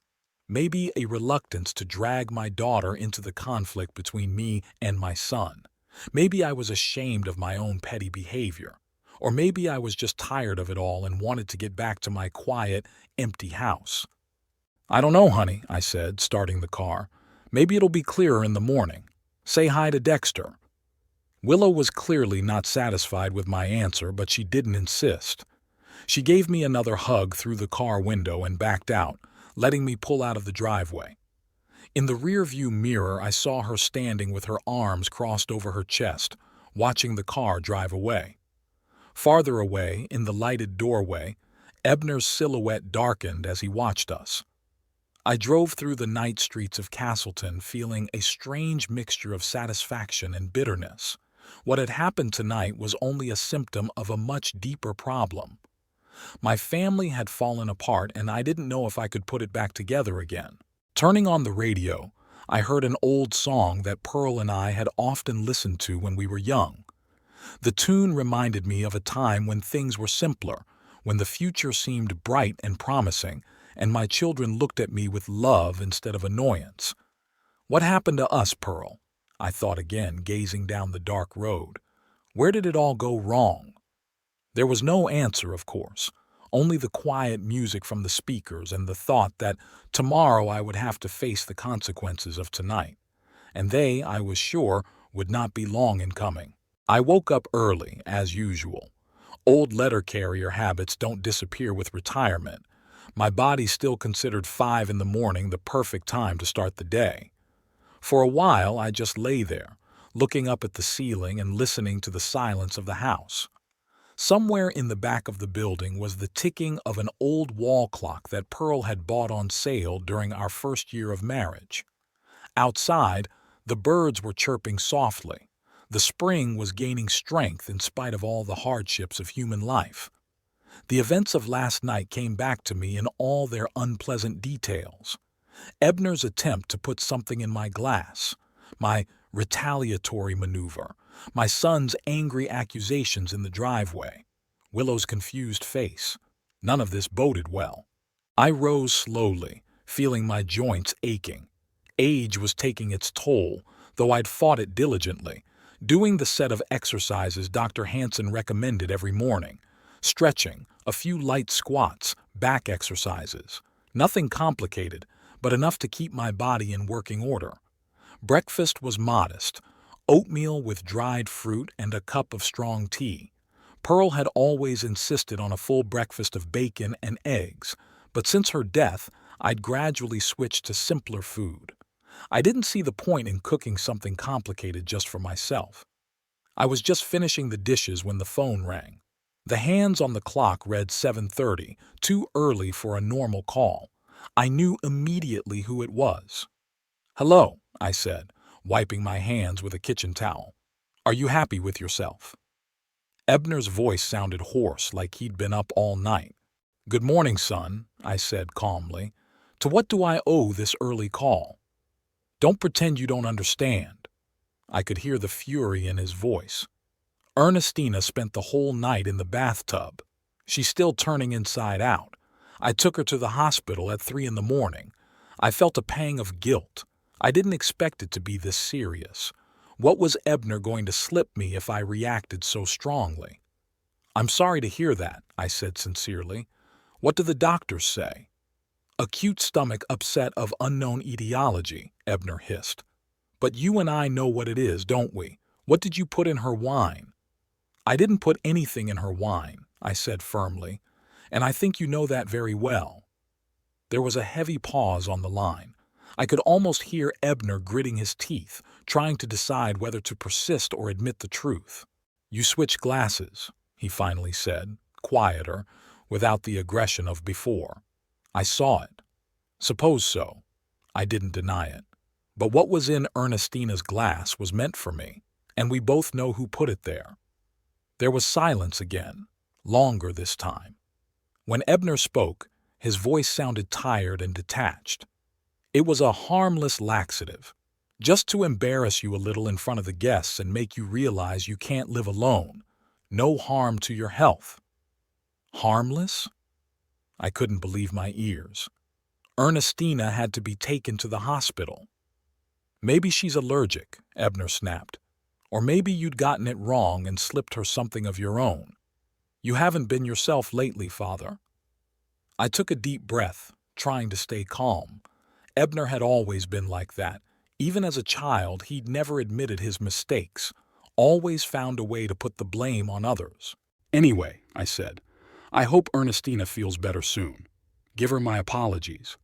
Maybe a reluctance to drag my daughter into the conflict between me and my son. Maybe I was ashamed of my own petty behavior. Or maybe I was just tired of it all and wanted to get back to my quiet, empty house. "I don't know, honey," I said, starting the car. "Maybe it'll be clearer in the morning. Say hi to Dexter." Willow was clearly not satisfied with my answer, but she didn't insist. She gave me another hug through the car window and backed out, letting me pull out of the driveway. In the rearview mirror, I saw her standing with her arms crossed over her chest, watching the car drive away. Farther away, in the lighted doorway, Ebner's silhouette darkened as he watched us. I drove through the night streets of Castleton feeling a strange mixture of satisfaction and bitterness. What had happened tonight was only a symptom of a much deeper problem. My family had fallen apart and I didn't know if I could put it back together again. Turning on the radio, I heard an old song that Pearl and I had often listened to when we were young. The tune reminded me of a time when things were simpler, when the future seemed bright and promising, and my children looked at me with love instead of annoyance. "What happened to us, Pearl?" I thought again, gazing down the dark road. "Where did it all go wrong?" There was no answer, of course, only the quiet music from the speakers and the thought that tomorrow I would have to face the consequences of tonight. And they, I was sure, would not be long in coming. I woke up early, as usual. Old letter carrier habits don't disappear with retirement. My body still considered 5 in the morning the perfect time to start the day. For a while, I just lay there, looking up at the ceiling and listening to the silence of the house. Somewhere in the back of the building was the ticking of an old wall clock that Pearl had bought on sale during our first year of marriage. Outside, the birds were chirping softly. The spring was gaining strength in spite of all the hardships of human life. The events of last night came back to me in all their unpleasant details. Ebner's attempt to put something in my glass, my retaliatory maneuver, my son's angry accusations in the driveway, Willow's confused face. None of this boded well. I rose slowly, feeling my joints aching. Age was taking its toll, though I'd fought it diligently, doing the set of exercises Dr. Hansen recommended every morning. Stretching, a few light squats, back exercises. Nothing complicated, but enough to keep my body in working order. Breakfast was modest, oatmeal with dried fruit and a cup of strong tea. Pearl had always insisted on a full breakfast of bacon and eggs, but since her death, I'd gradually switched to simpler food. I didn't see the point in cooking something complicated just for myself. I was just finishing the dishes when the phone rang. The hands on the clock read 7:30, too early for a normal call. I knew immediately who it was. "Hello," I said, wiping my hands with a kitchen towel. "Are you happy with yourself?" Ebner's voice sounded hoarse, like he'd been up all night. "Good morning, son," I said calmly. "To what do I owe this early call?" "Don't pretend you don't understand." I could hear the fury in his voice. "Ernestina spent the whole night in the bathtub. She's still turning inside out. I took her to the hospital at 3 in the morning. I felt a pang of guilt. I didn't expect it to be this serious. What was Ebner going to slip me if I reacted so strongly?" "I'm sorry to hear that," I said sincerely. "What do the doctors say?" "Acute stomach upset of unknown etiology," Ebner hissed. "But you and I know what it is, don't we? What did you put in her wine?" "I didn't put anything in her wine," I said firmly, "and I think you know that very well." There was a heavy pause on the line. I could almost hear Ebner gritting his teeth, trying to decide whether to persist or admit the truth. "You switched glasses," he finally said, quieter, without the aggression of before. "I saw it." "Suppose so." I didn't deny it. But what was in Ernestina's glass was meant for me, and we both know who put it there. There was silence again, longer this time. When Ebner spoke, his voice sounded tired and detached. "It was a harmless laxative, just to embarrass you a little in front of the guests and make you realize you can't live alone. No harm to your health." "Harmless?" I couldn't believe my ears. Ernestina had to be taken to the hospital. "Maybe she's allergic," Ebner snapped. "Or maybe you'd gotten it wrong and slipped her something of your own. You haven't been yourself lately, Father." I took a deep breath, trying to stay calm. Ebner had always been like that. Even as a child, he'd never admitted his mistakes, always found a way to put the blame on others. "Anyway," I said, "I hope Ernestina feels better soon. Give her my apologies."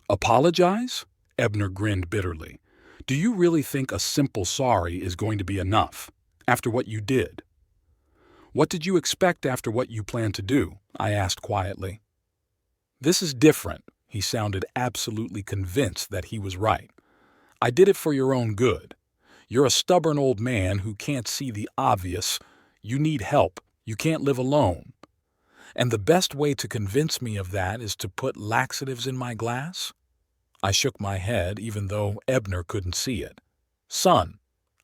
"Apologize?" Ebner grinned bitterly. "Do you really think a simple sorry is going to be enough, after what you did?" "What did you expect after what you planned to do?" I asked quietly. "This is different." He sounded absolutely convinced that he was right. "I did it for your own good. You're a stubborn old man who can't see the obvious. You need help. You can't live alone. And the best way to convince me of that is to put laxatives in my glass?" I shook my head, even though Ebner couldn't see it. "Son,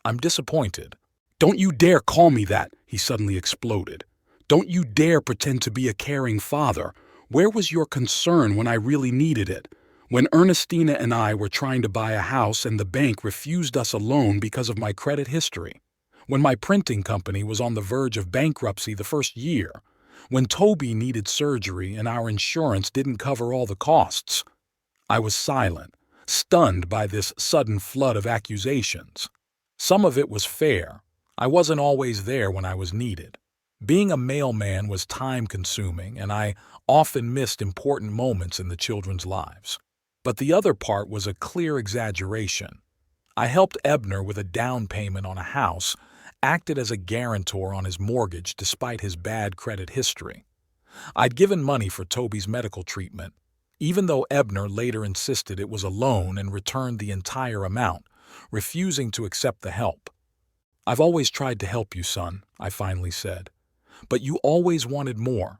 I'm disappointed." "Don't you dare call me that," he suddenly exploded. "Don't you dare pretend to be a caring father. Where was your concern when I really needed it? When Ernestina and I were trying to buy a house and the bank refused us a loan because of my credit history? When my printing company was on the verge of bankruptcy the first year? When Toby needed surgery and our insurance didn't cover all the costs?" I was silent, stunned by this sudden flood of accusations. Some of it was fair. I wasn't always there when I was needed. Being a mailman was time-consuming, and I often missed important moments in the children's lives. But the other part was a clear exaggeration. I helped Ebner with a down payment on a house, acted as a guarantor on his mortgage despite his bad credit history. I'd given money for Toby's medical treatment, even though Ebner later insisted it was a loan and returned the entire amount, refusing to accept the help. "I've always tried to help you, son," I finally said, "but you always wanted more."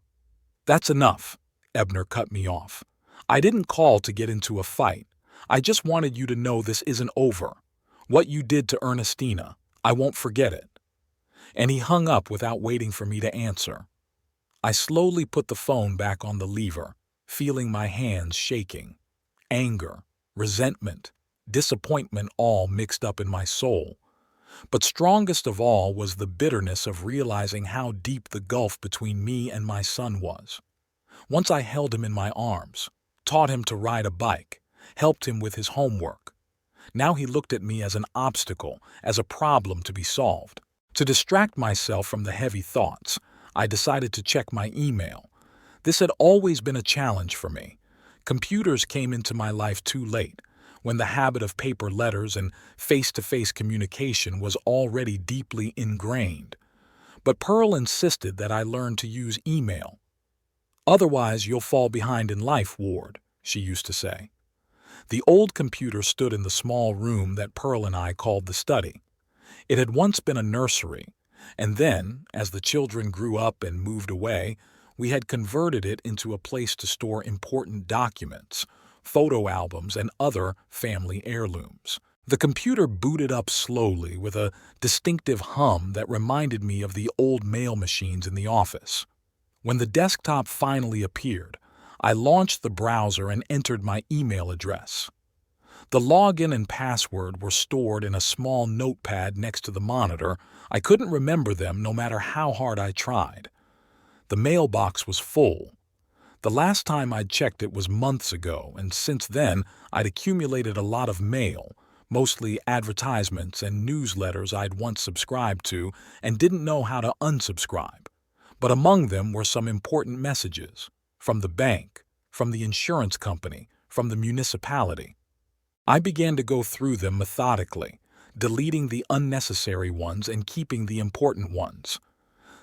"That's enough," Ebner cut me off. "I didn't call to get into a fight. I just wanted you to know this isn't over. What you did to Ernestina, I won't forget it." And he hung up without waiting for me to answer. I slowly put the phone back on the lever, feeling my hands shaking. Anger, resentment, disappointment all mixed up in my soul. But strongest of all was the bitterness of realizing how deep the gulf between me and my son was. Once I held him in my arms, taught him to ride a bike, helped him with his homework. Now he looked at me as an obstacle, as a problem to be solved. To distract myself from the heavy thoughts, I decided to check my email. This had always been a challenge for me. Computers came into my life too late, when the habit of paper letters and face-to-face communication was already deeply ingrained. But Pearl insisted that I learn to use email. "Otherwise, you'll fall behind in life, Ward," she used to say. The old computer stood in the small room that Pearl and I called the study. It had once been a nursery, and then, as the children grew up and moved away, we had converted it into a place to store important documents, photo albums, and other family heirlooms. The computer booted up slowly with a distinctive hum that reminded me of the old mail machines in the office. When the desktop finally appeared, I launched the browser and entered my email address. The login and password were stored in a small notepad next to the monitor. I couldn't remember them no matter how hard I tried. The mailbox was full. The last time I'd checked it was months ago, and since then I'd accumulated a lot of mail, mostly advertisements and newsletters I'd once subscribed to and didn't know how to unsubscribe. But among them were some important messages. From the bank, from the insurance company, from the municipality. I began to go through them methodically, deleting the unnecessary ones and keeping the important ones.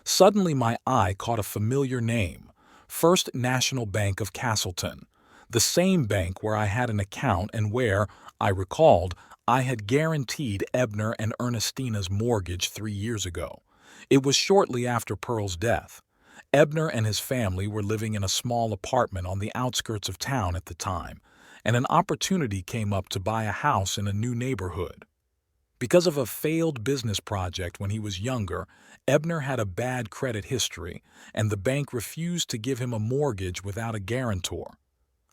Suddenly my eye caught a familiar name, First National Bank of Castleton, the same bank where I had an account and where, I recalled, I had guaranteed Ebner and Ernestina's mortgage 3 years ago. It was shortly after Pearl's death. Ebner and his family were living in a small apartment on the outskirts of town at the time, and an opportunity came up to buy a house in a new neighborhood. Because of a failed business project when he was younger, Ebner had a bad credit history, and the bank refused to give him a mortgage without a guarantor.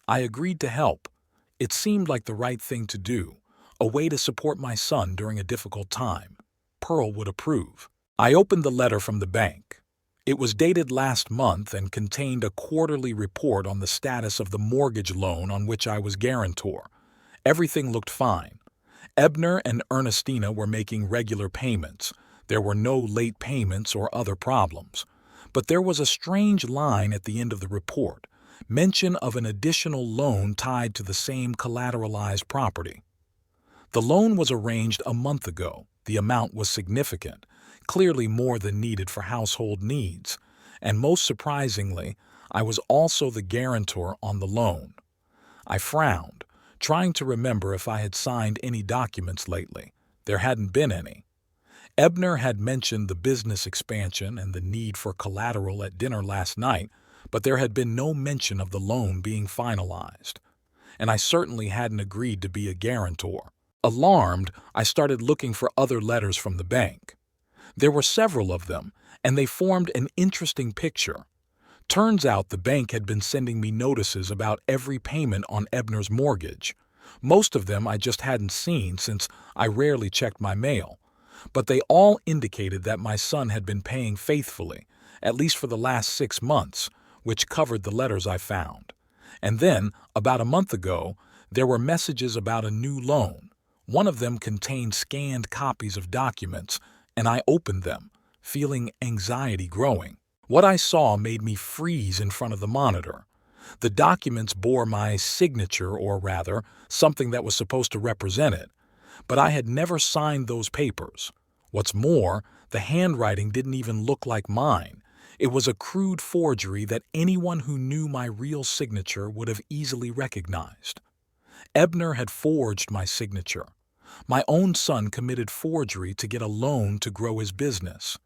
I agreed to help. It seemed like the right thing to do, a way to support my son during a difficult time. Pearl would approve. I opened the letter from the bank. It was dated last month and contained a quarterly report on the status of the mortgage loan on which I was guarantor. Everything looked fine. Ebner and Ernestina were making regular payments. There were no late payments or other problems. But there was a strange line at the end of the report, mention of an additional loan tied to the same collateralized property. The loan was arranged a month ago. The amount was significant, clearly more than needed for household needs, and most surprisingly, I was also the guarantor on the loan. I frowned, trying to remember if I had signed any documents lately. There hadn't been any. Ebner had mentioned the business expansion and the need for collateral at dinner last night, but there had been no mention of the loan being finalized. And I certainly hadn't agreed to be a guarantor. Alarmed, I started looking for other letters from the bank. There were several of them, and they formed an interesting picture. Turns out the bank had been sending me notices about every payment on Ebner's mortgage. Most of them I just hadn't seen since I rarely checked my mail, but they all indicated that my son had been paying faithfully, at least for the last 6 months, which covered the letters I found. And then, about a month ago, there were messages about a new loan. One of them contained scanned copies of documents, and I opened them, feeling anxiety growing. What I saw made me freeze in front of the monitor. The documents bore my signature, or rather, something that was supposed to represent it. but I had never signed those papers. What's more, the handwriting didn't even look like mine. It was a crude forgery that anyone who knew my real signature would have easily recognized. Ebner had forged my signature. My own son committed forgery to get a loan to grow his business.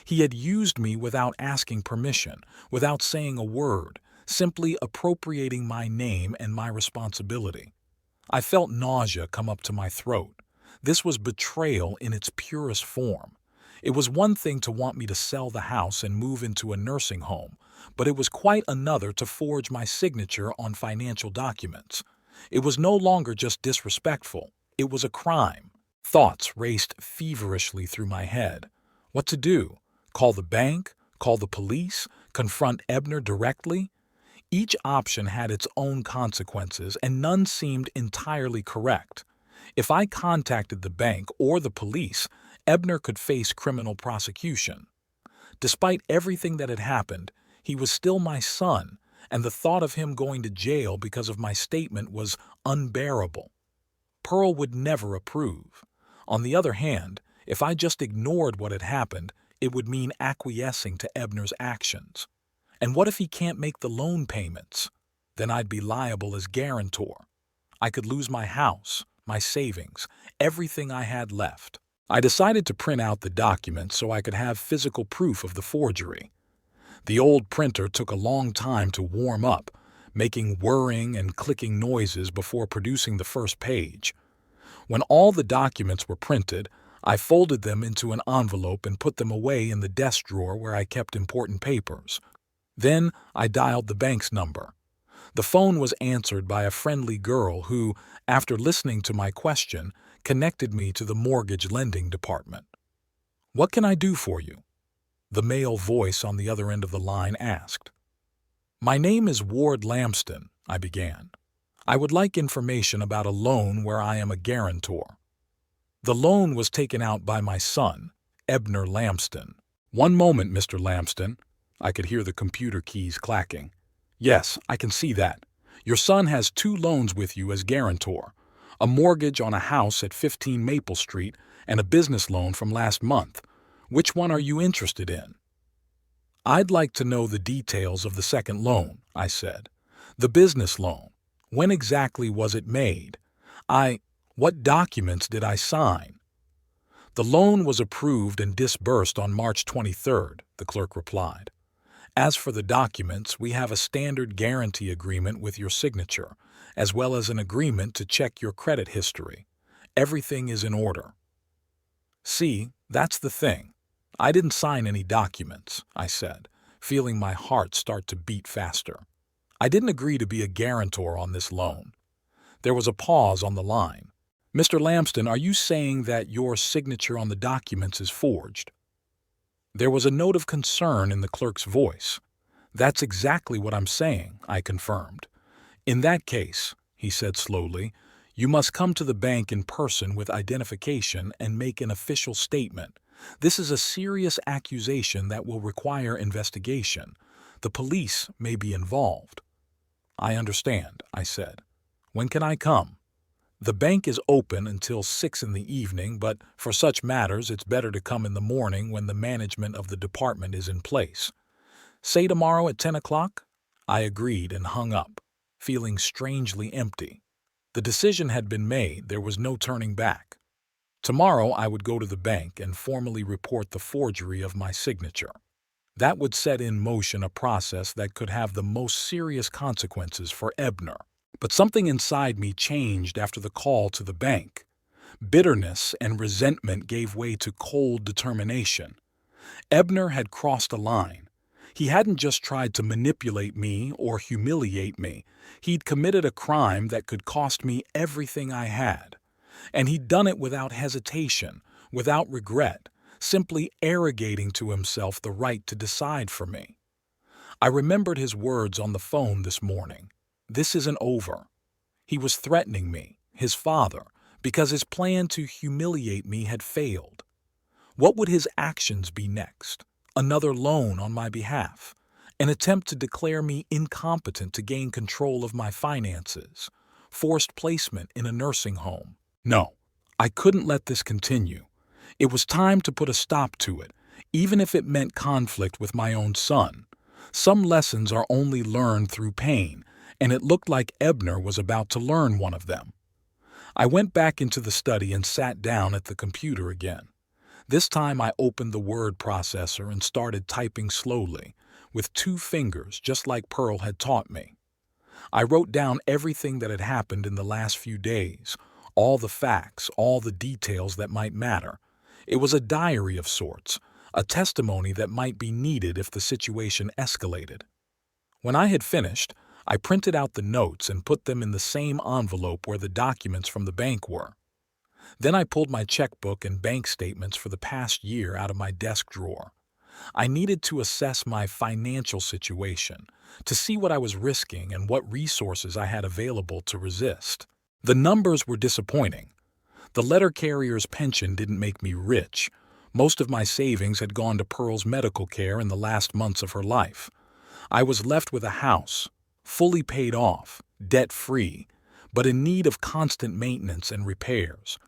He had used me without asking permission, without saying a word, simply appropriating my name and my responsibility. I felt nausea come up to my throat. This was betrayal in its purest form. It was one thing to want me to sell the house and move into a nursing home, but it was quite another to forge my signature on financial documents. It was no longer just disrespectful, it was a crime. Thoughts raced feverishly through my head. What to do? Call the bank? Call the police? Confront Ebner directly? Each option had its own consequences, and none seemed entirely correct. If I contacted the bank or the police, Ebner could face criminal prosecution. Despite everything that had happened, he was still my son, and the thought of him going to jail because of my statement was unbearable. Pearl would never approve. On the other hand, if I just ignored what had happened, it would mean acquiescing to Ebner's actions. And what if he can't make the loan payments? Then I'd be liable as guarantor. I could lose my house, my savings, everything I had left. I decided to print out the documents so I could have physical proof of the forgery. The old printer took a long time to warm up, making whirring and clicking noises before producing the first page. When all the documents were printed, I folded them into an envelope and put them away in the desk drawer where I kept important papers. Then I dialed the bank's number. The phone was answered by a friendly girl who, after listening to my question, connected me to the mortgage lending department. "What can I do for you?" the male voice on the other end of the line asked. "My name is Ward Lamston," I began. "I would like information about a loan where I am a guarantor." The loan was taken out by my son, Ebner Lamston. "One moment, Mr. Lamston." I could hear the computer keys clacking. "Yes, I can see that. Your son has 2 loans with you as guarantor. A mortgage on a house at 15 Maple Street and a business loan from last month. Which one are you interested in?" "I'd like to know the details of the second loan," I said. "The business loan. When exactly was it made? What documents did I sign?" "The loan was approved and disbursed on March 23rd, the clerk replied. "As for the documents, we have a standard guarantee agreement with your signature, as well as an agreement to check your credit history. Everything is in order." "See, that's the thing. I didn't sign any documents," I said, feeling my heart start to beat faster. "I didn't agree to be a guarantor on this loan." There was a pause on the line. "Mr. Lamston, are you saying that your signature on the documents is forged?" There was a note of concern in the clerk's voice. "That's exactly what I'm saying," I confirmed. "In that case," he said slowly, "you must come to the bank in person with identification and make an official statement. This is a serious accusation that will require investigation. The police may be involved." "I understand," I said. "When can I come?" "The bank is open until 6 in the evening, but for such matters it's better to come in the morning when the management of the department is in place." "Say tomorrow at 10 o'clock?" I agreed and hung up, feeling strangely empty. The decision had been made, there was no turning back. Tomorrow I would go to the bank and formally report the forgery of my signature. That would set in motion a process that could have the most serious consequences for Ebner. But something inside me changed after the call to the bank. Bitterness and resentment gave way to cold determination. Ebner had crossed a line. He hadn't just tried to manipulate me or humiliate me. He'd committed a crime that could cost me everything I had. And he'd done it without hesitation, without regret, simply arrogating to himself the right to decide for me. I remembered his words on the phone this morning. This isn't over. He was threatening me, his father, because his plan to humiliate me had failed. What would his actions be next? Another loan on my behalf? An attempt to declare me incompetent to gain control of my finances? Forced placement in a nursing home? No, I couldn't let this continue. It was time to put a stop to it, even if it meant conflict with my own son. Some lessons are only learned through pain, and it looked like Ebner was about to learn one of them. I went back into the study and sat down at the computer again. This time I opened the word processor and started typing slowly, with 2 fingers, just like Pearl had taught me. I wrote down everything that had happened in the last few days, all the facts, all the details that might matter. It was a diary of sorts, a testimony that might be needed if the situation escalated. When I had finished, I printed out the notes and put them in the same envelope where the documents from the bank were. Then I pulled my checkbook and bank statements for the past year out of my desk drawer. I needed to assess my financial situation, to see what I was risking and what resources I had available to resist. The numbers were disappointing. The letter carrier's pension didn't make me rich. Most of my savings had gone to Pearl's medical care in the last months of her life. I was left with a house, fully paid off, debt-free, but in need of constant maintenance and repairs,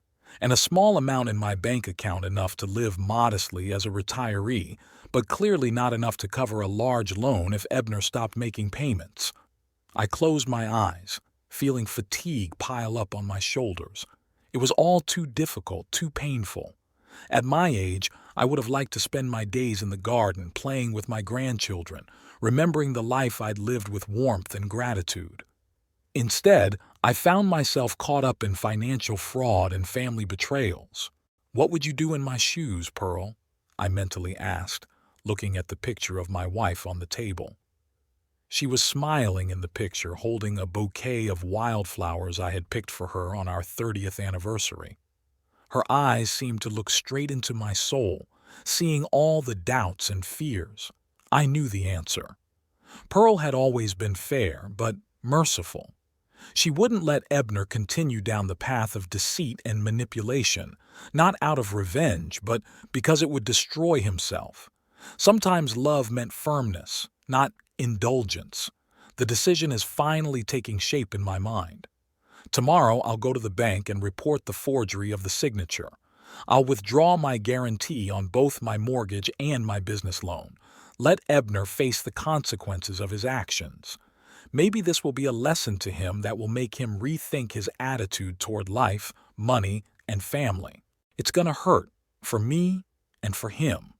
and a small amount in my bank account enough to live modestly as a retiree, but clearly not enough to cover a large loan if Ebner stopped making payments. I closed my eyes, feeling fatigue pile up on my shoulders. It was all too difficult, too painful. At my age, I would have liked to spend my days in the garden playing with my grandchildren, remembering the life I'd lived with warmth and gratitude. Instead, I found myself caught up in financial fraud and family betrayals. "What would you do in my shoes, Pearl?" I mentally asked, looking at the picture of my wife on the table. She was smiling in the picture, holding a bouquet of wildflowers I had picked for her on our 30th anniversary. Her eyes seemed to look straight into my soul, seeing all the doubts and fears. I knew the answer. Pearl had always been fair, but merciful. She wouldn't let Ebner continue down the path of deceit and manipulation, not out of revenge, but because it would destroy himself. Sometimes love meant firmness, not indulgence. The decision is finally taking shape in my mind. Tomorrow I'll go to the bank and report the forgery of the signature. I'll withdraw my guarantee on both my mortgage and my business loan. Let Ebner face the consequences of his actions. Maybe this will be a lesson to him that will make him rethink his attitude toward life, money, and family. It's gonna hurt, for me and for him.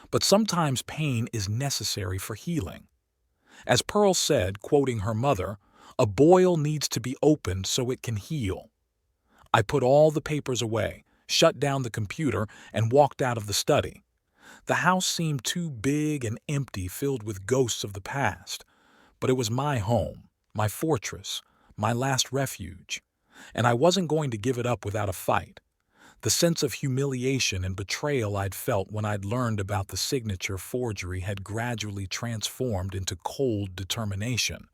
But sometimes pain is necessary for healing. As Pearl said, quoting her mother, "A boil needs to be opened so it can heal." I put all the papers away, shut down the computer, and walked out of the study. The house seemed too big and empty, filled with ghosts of the past. But it was my home, my fortress, my last refuge, and I wasn't going to give it up without a fight. The sense of humiliation and betrayal I'd felt when I'd learned about the signature forgery had gradually transformed into cold determination.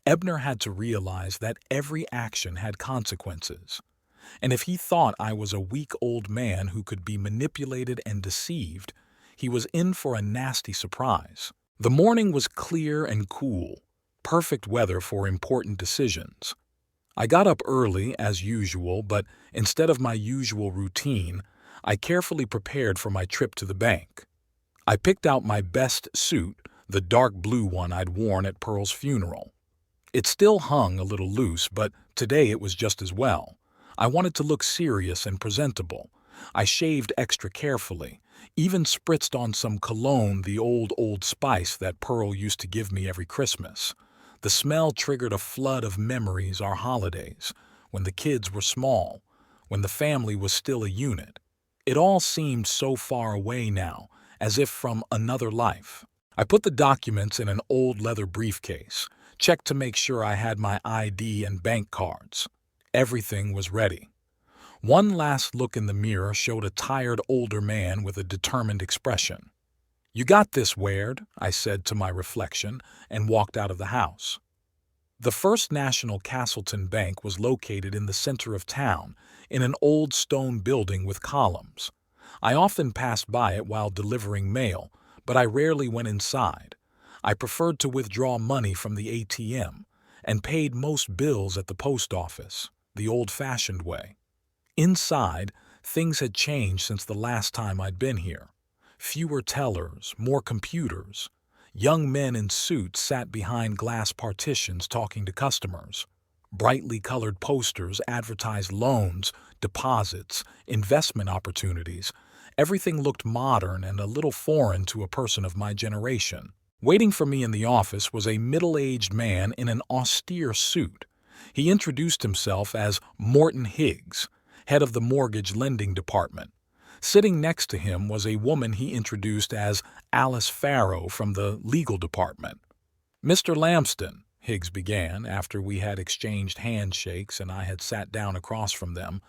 Ebner had to realize that every action had consequences, and if he thought I was a weak old man who could be manipulated and deceived, he was in for a nasty surprise. The morning was clear and cool, perfect weather for important decisions. I got up early, as usual, but instead of my usual routine, I carefully prepared for my trip to the bank. I picked out my best suit, the dark blue one I'd worn at Pearl's funeral. It still hung a little loose, but today it was just as well. I wanted to look serious and presentable. I shaved extra carefully, even spritzed on some cologne, the Old Spice that Pearl used to give me every Christmas. The smell triggered a flood of memories, our holidays, when the kids were small, when the family was still a unit. It all seemed so far away now, as if from another life. I put the documents in an old leather briefcase, checked to make sure I had my ID and bank cards. Everything was ready. One last look in the mirror showed a tired older man with a determined expression. "You got this, Waird," I said to my reflection, and walked out of the house. The First National Castleton Bank was located in the center of town, in an old stone building with columns. I often passed by it while delivering mail, but I rarely went inside. I preferred to withdraw money from the ATM, and paid most bills at the post office, the old-fashioned way. Inside, things had changed since the last time I'd been here. Fewer tellers, more computers. Young men in suits sat behind glass partitions talking to customers. Brightly colored posters advertised loans, deposits, investment opportunities. Everything looked modern and a little foreign to a person of my generation. Waiting for me in the office was a middle-aged man in an austere suit. He introduced himself as Morton Higgs, head of the mortgage lending department. Sitting next to him was a woman he introduced as Alice Farrow from the legal department. "Mr. Lamston," Higgs began after we had exchanged handshakes and I had sat down across from them,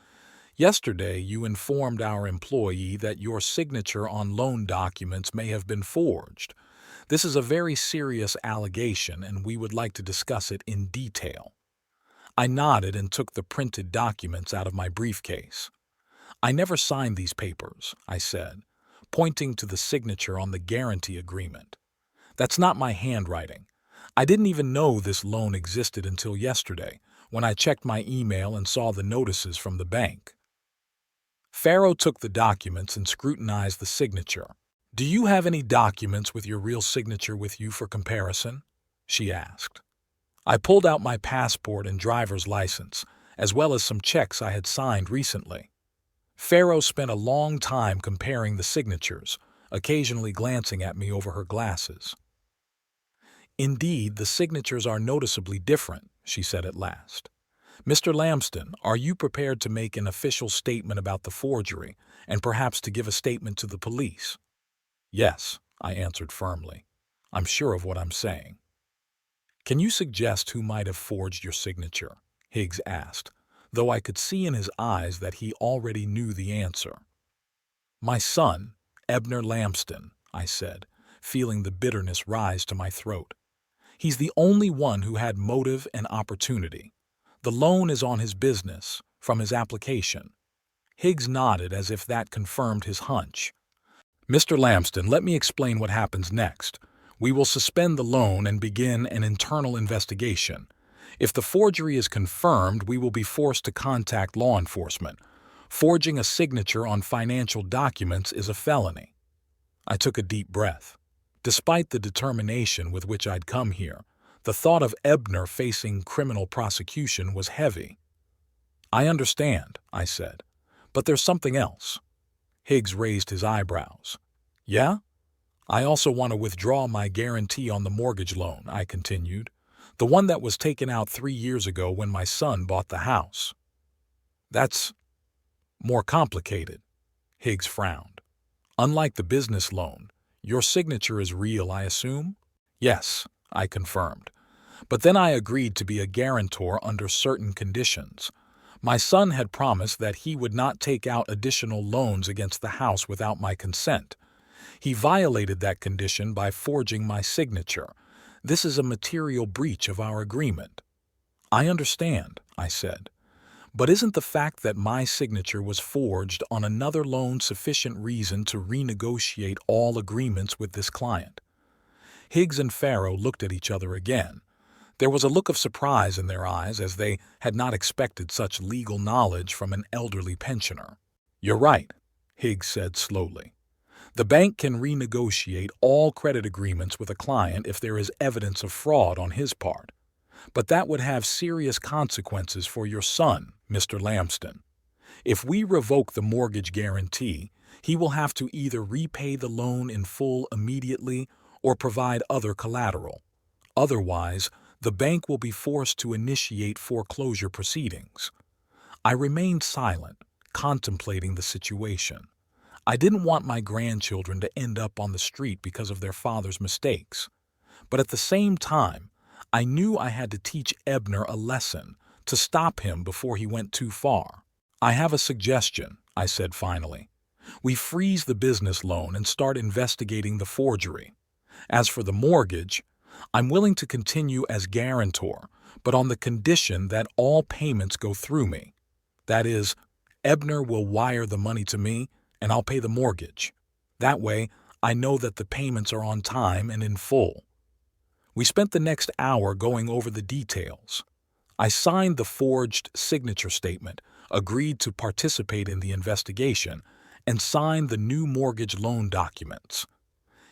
"yesterday you informed our employee that your signature on loan documents may have been forged. This is a very serious allegation and we would like to discuss it in detail." I nodded and took the printed documents out of my briefcase. "I never signed these papers," I said, pointing to the signature on the guarantee agreement. "That's not my handwriting. I didn't even know this loan existed until yesterday, when I checked my email and saw the notices from the bank." Farrow took the documents and scrutinized the signature. "Do you have any documents with your real signature with you for comparison?" she asked. I pulled out my passport and driver's license, as well as some checks I had signed recently. Farrow spent a long time comparing the signatures, occasionally glancing at me over her glasses. "Indeed, the signatures are noticeably different," she said at last. "Mr. Lamston, are you prepared to make an official statement about the forgery, and perhaps to give a statement to the police?" "Yes," I answered firmly. "I'm sure of what I'm saying." "Can you suggest who might have forged your signature?" Higgs asked, though I could see in his eyes that he already knew the answer. "My son, Ebner Lamston," I said, feeling the bitterness rise to my throat. "He's the only one who had motive and opportunity. The loan is on his business, from his application." Higgs nodded as if that confirmed his hunch. "Mr. Lamston, let me explain what happens next. We will suspend the loan and begin an internal investigation. If the forgery is confirmed, we will be forced to contact law enforcement. Forging a signature on financial documents is a felony." I took a deep breath. Despite the determination with which I'd come here, the thought of Ebner facing criminal prosecution was heavy. "I understand," I said, "but there's something else." Higgs raised his eyebrows. "Yeah? I also want to withdraw my guarantee on the mortgage loan," I continued, "the one that was taken out 3 years ago when my son bought the house." "That's more complicated," Higgs frowned. "Unlike the business loan, your signature is real, I assume?" "Yes," I confirmed. "But then I agreed to be a guarantor under certain conditions. My son had promised that he would not take out additional loans against the house without my consent. He violated that condition by forging my signature. This is a material breach of our agreement." "I understand," I said. "But isn't the fact that my signature was forged on another loan sufficient reason to renegotiate all agreements with this client?" Higgs and Farrow looked at each other again. There was a look of surprise in their eyes as they had not expected such legal knowledge from an elderly pensioner. "You're right," Higgs said slowly. "The bank can renegotiate all credit agreements with a client if there is evidence of fraud on his part. But that would have serious consequences for your son, Mr. Lamston. If we revoke the mortgage guarantee, he will have to either repay the loan in full immediately or provide other collateral. Otherwise, the bank will be forced to initiate foreclosure proceedings." I remained silent, contemplating the situation. I didn't want my grandchildren to end up on the street because of their father's mistakes. But at the same time, I knew I had to teach Ebner a lesson, to stop him before he went too far. "I have a suggestion," I said finally. "We freeze the business loan and start investigating the forgery. As for the mortgage, I'm willing to continue as guarantor, but on the condition that all payments go through me. That is, Ebner will wire the money to me, and I'll pay the mortgage. That way, I know that the payments are on time and in full." We spent the next hour going over the details. I signed the forged signature statement, agreed to participate in the investigation, and signed the new mortgage loan documents.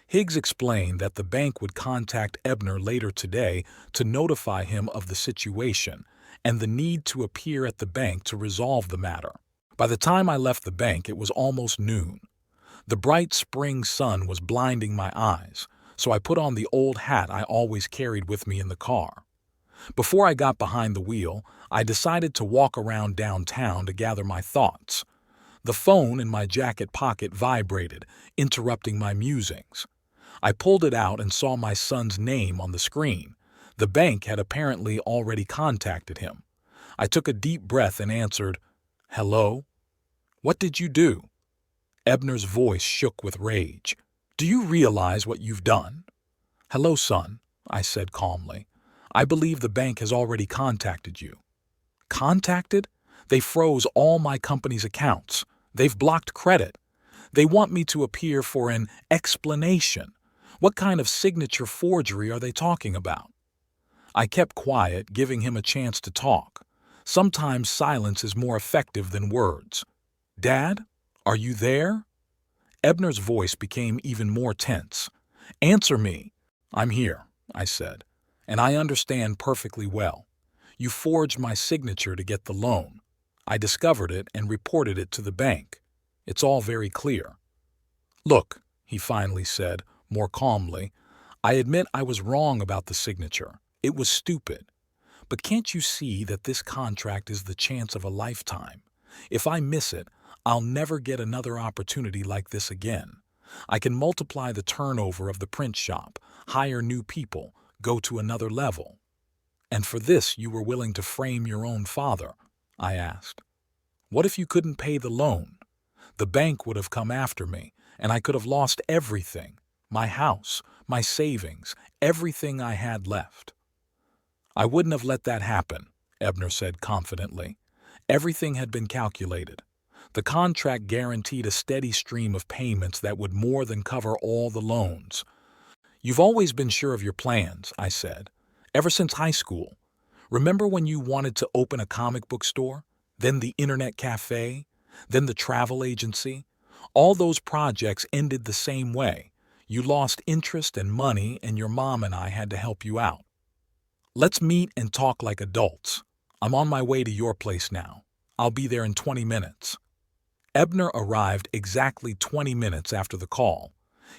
Higgs explained that the bank would contact Ebner later today to notify him of the situation and the need to appear at the bank to resolve the matter. By the time I left the bank, it was almost noon. The bright spring sun was blinding my eyes, so I put on the old hat I always carried with me in the car. Before I got behind the wheel, I decided to walk around downtown to gather my thoughts. The phone in my jacket pocket vibrated, interrupting my musings. I pulled it out and saw my son's name on the screen. The bank had apparently already contacted him. I took a deep breath and answered, "Hello? What did you do?" Ebner's voice shook with rage. "Do you realize what you've done?" "Hello, son," I said calmly. "I believe the bank has already contacted you." "Contacted? They froze all my company's accounts. They've blocked credit. They want me to appear for an explanation. What kind of signature forgery are they talking about?" I kept quiet, giving him a chance to talk. Sometimes silence is more effective than words. "Dad, are you there?" Ebner's voice became even more tense. "Answer me." "I'm here," I said, "and I understand perfectly well. You forged my signature to get the loan. I discovered it and reported it to the bank. It's all very clear." "Look," he finally said, more calmly, "I admit I was wrong about the signature. It was stupid. But can't you see that this contract is the chance of a lifetime? If I miss it, I'll never get another opportunity like this again. I can multiply the turnover of the print shop, hire new people, go to another level." "And for this you were willing to frame your own father?" I asked. "What if you couldn't pay the loan? The bank would have come after me, and I could have lost everything. My house, my savings, everything I had left." "I wouldn't have let that happen," Ebner said confidently. "Everything had been calculated. The contract guaranteed a steady stream of payments that would more than cover all the loans." "You've always been sure of your plans," I said, "ever since high school. Remember when you wanted to open a comic book store, then the internet cafe, then the travel agency? All those projects ended the same way. You lost interest and money, and your mom and I had to help you out. Let's meet and talk like adults. I'm on my way to your place now. I'll be there in 20 minutes. Ebner arrived exactly 20 minutes after the call.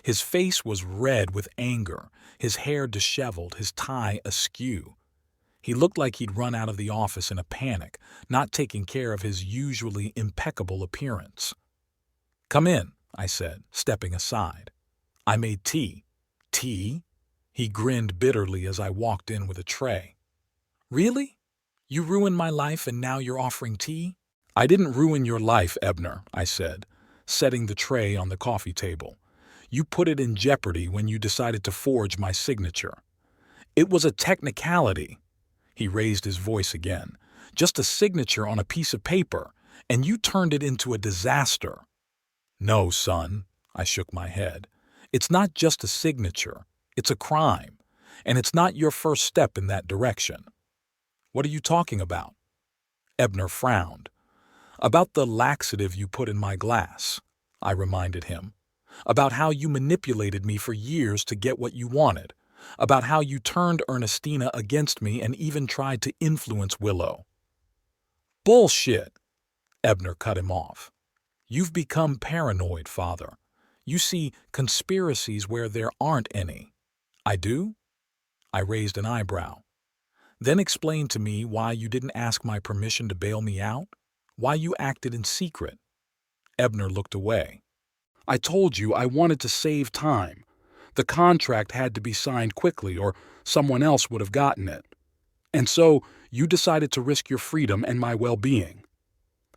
His face was red with anger, his hair disheveled, his tie askew. He looked like he'd run out of the office in a panic, not taking care of his usually impeccable appearance. "Come in," I said, stepping aside. "I made tea." "Tea?" He grinned bitterly as I walked in with a tray. "Really? You ruined my life and now you're offering tea?" "I didn't ruin your life, Ebner," I said, setting the tray on the coffee table. "You put it in jeopardy when you decided to forge my signature." "It was a technicality." He raised his voice again. "Just a signature on a piece of paper, and you turned it into a disaster." "No, son," I shook my head. "It's not just a signature. It's a crime, and it's not your first step in that direction." "What are you talking about?" Ebner frowned. "About the laxative you put in my glass," I reminded him. "About how you manipulated me for years to get what you wanted. About how you turned Ernestina against me and even tried to influence Willow." "Bullshit!" Ebner cut him off. "You've become paranoid, Father. You see conspiracies where there aren't any." "I do?" I raised an eyebrow. "Then explain to me why you didn't ask my permission to bail me out, why you acted in secret." Ebner looked away. "I told you I wanted to save time. The contract had to be signed quickly or someone else would have gotten it. And so you decided to risk your freedom and my well-being."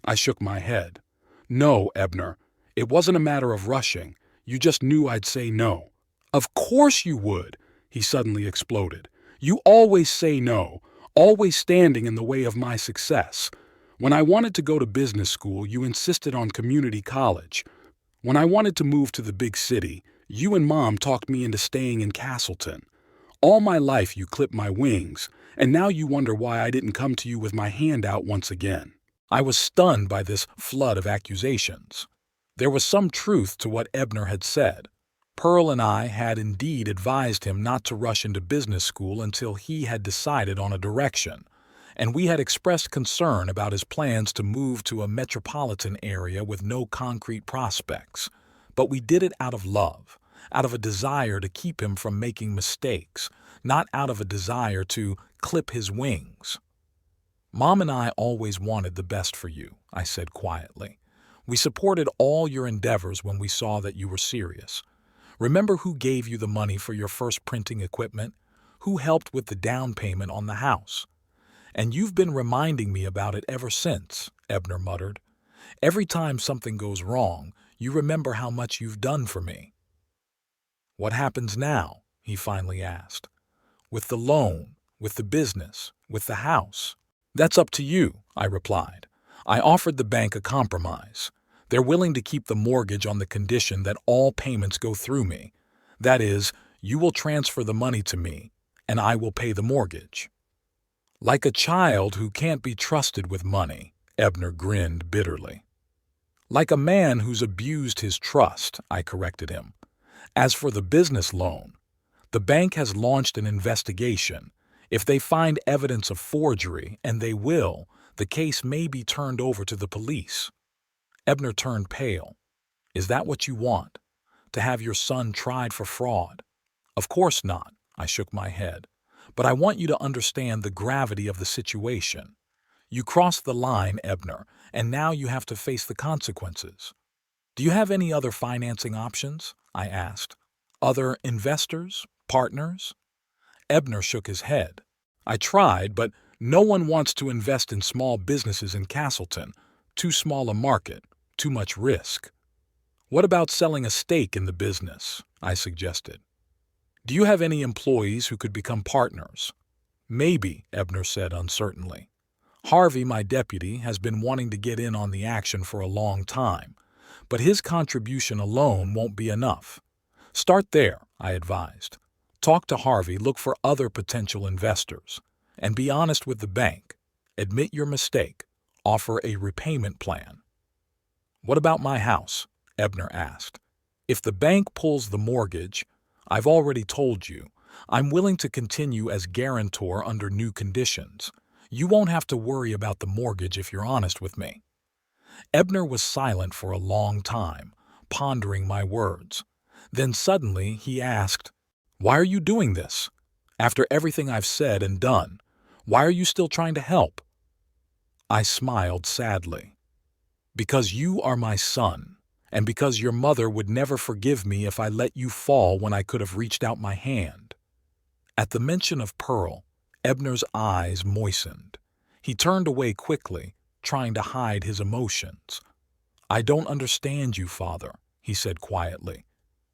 I shook my head. "No, Ebner, it wasn't a matter of rushing. You just knew I'd say no." "Of course you would," he suddenly exploded. "You always say no, always standing in the way of my success. When I wanted to go to business school, you insisted on community college. When I wanted to move to the big city, you and Mom talked me into staying in Castleton. All my life you clipped my wings, and now you wonder why I didn't come to you with my hand out once again." I was stunned by this flood of accusations. There was some truth to what Ebner had said. Pearl and I had indeed advised him not to rush into business school until he had decided on a direction, and we had expressed concern about his plans to move to a metropolitan area with no concrete prospects. But we did it out of love, out of a desire to keep him from making mistakes, not out of a desire to clip his wings. Mom and I always wanted the best for you, I said quietly. We supported all your endeavors when we saw that you were serious. Remember who gave you the money for your first printing equipment? Who helped with the down payment on the house? And you've been reminding me about it ever since, Ebner muttered. Every time something goes wrong, you remember how much you've done for me. What happens now? He finally asked. With the loan, with the business, with the house? That's up to you, I replied. I offered the bank a compromise. They're willing to keep the mortgage on the condition that all payments go through me. That is, you will transfer the money to me, and I will pay the mortgage. Like a child who can't be trusted with money, Ebner grinned bitterly. Like a man who's abused his trust, I corrected him. As for the business loan, the bank has launched an investigation. If they find evidence of forgery, and they will, the case may be turned over to the police. Ebner turned pale. Is that what you want? To have your son tried for fraud? Of course not, I shook my head. But I want you to understand the gravity of the situation. You crossed the line, Ebner, and now you have to face the consequences. Do you have any other financing options? I asked. Other investors? Partners? Ebner shook his head. I tried, but no one wants to invest in small businesses in Castleton. Too small a market, too much risk. What about selling a stake in the business? I suggested. Do you have any employees who could become partners? Maybe, Ebner said uncertainly. Harvey, my deputy, has been wanting to get in on the action for a long time, but his contribution alone won't be enough. Start there, I advised. Talk to Harvey, look for other potential investors, and be honest with the bank. Admit your mistake. Offer a repayment plan. What about my house? Ebner asked. If the bank pulls the mortgage, I've already told you, I'm willing to continue as guarantor under new conditions. You won't have to worry about the mortgage if you're honest with me. Ebner was silent for a long time, pondering my words. Then suddenly he asked, Why are you doing this? After everything I've said and done, why are you still trying to help? I smiled sadly. Because you are my son, and because your mother would never forgive me if I let you fall when I could have reached out my hand. At the mention of Pearl, Ebner's eyes moistened. He turned away quickly, trying to hide his emotions. I don't understand you, Father, he said quietly.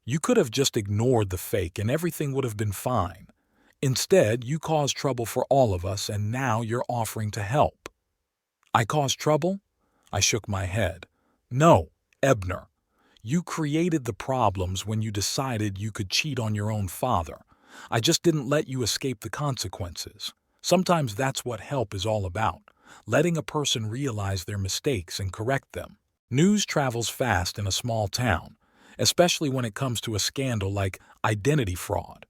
You could have just ignored the fake and everything would have been fine. Instead, you caused trouble for all of us, and now you're offering to help. I caused trouble? I shook my head. No, Ebner. You created the problems when you decided you could cheat on your own father. I just didn't let you escape the consequences. Sometimes that's what help is all about, letting a person realize their mistakes and correct them. News travels fast in a small town, especially when it comes to a scandal like identity fraud.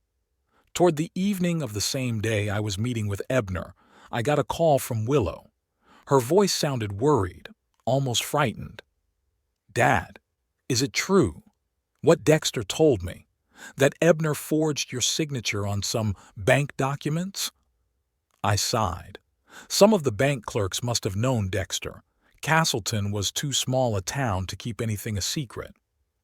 Toward the evening of the same day I was meeting with Ebner, I got a call from Willow. Her voice sounded worried, almost frightened. Dad, is it true? What Dexter told me? That Ebner forged your signature on some bank documents? I sighed. Some of the bank clerks must have known Dexter. Castleton was too small a town to keep anything a secret.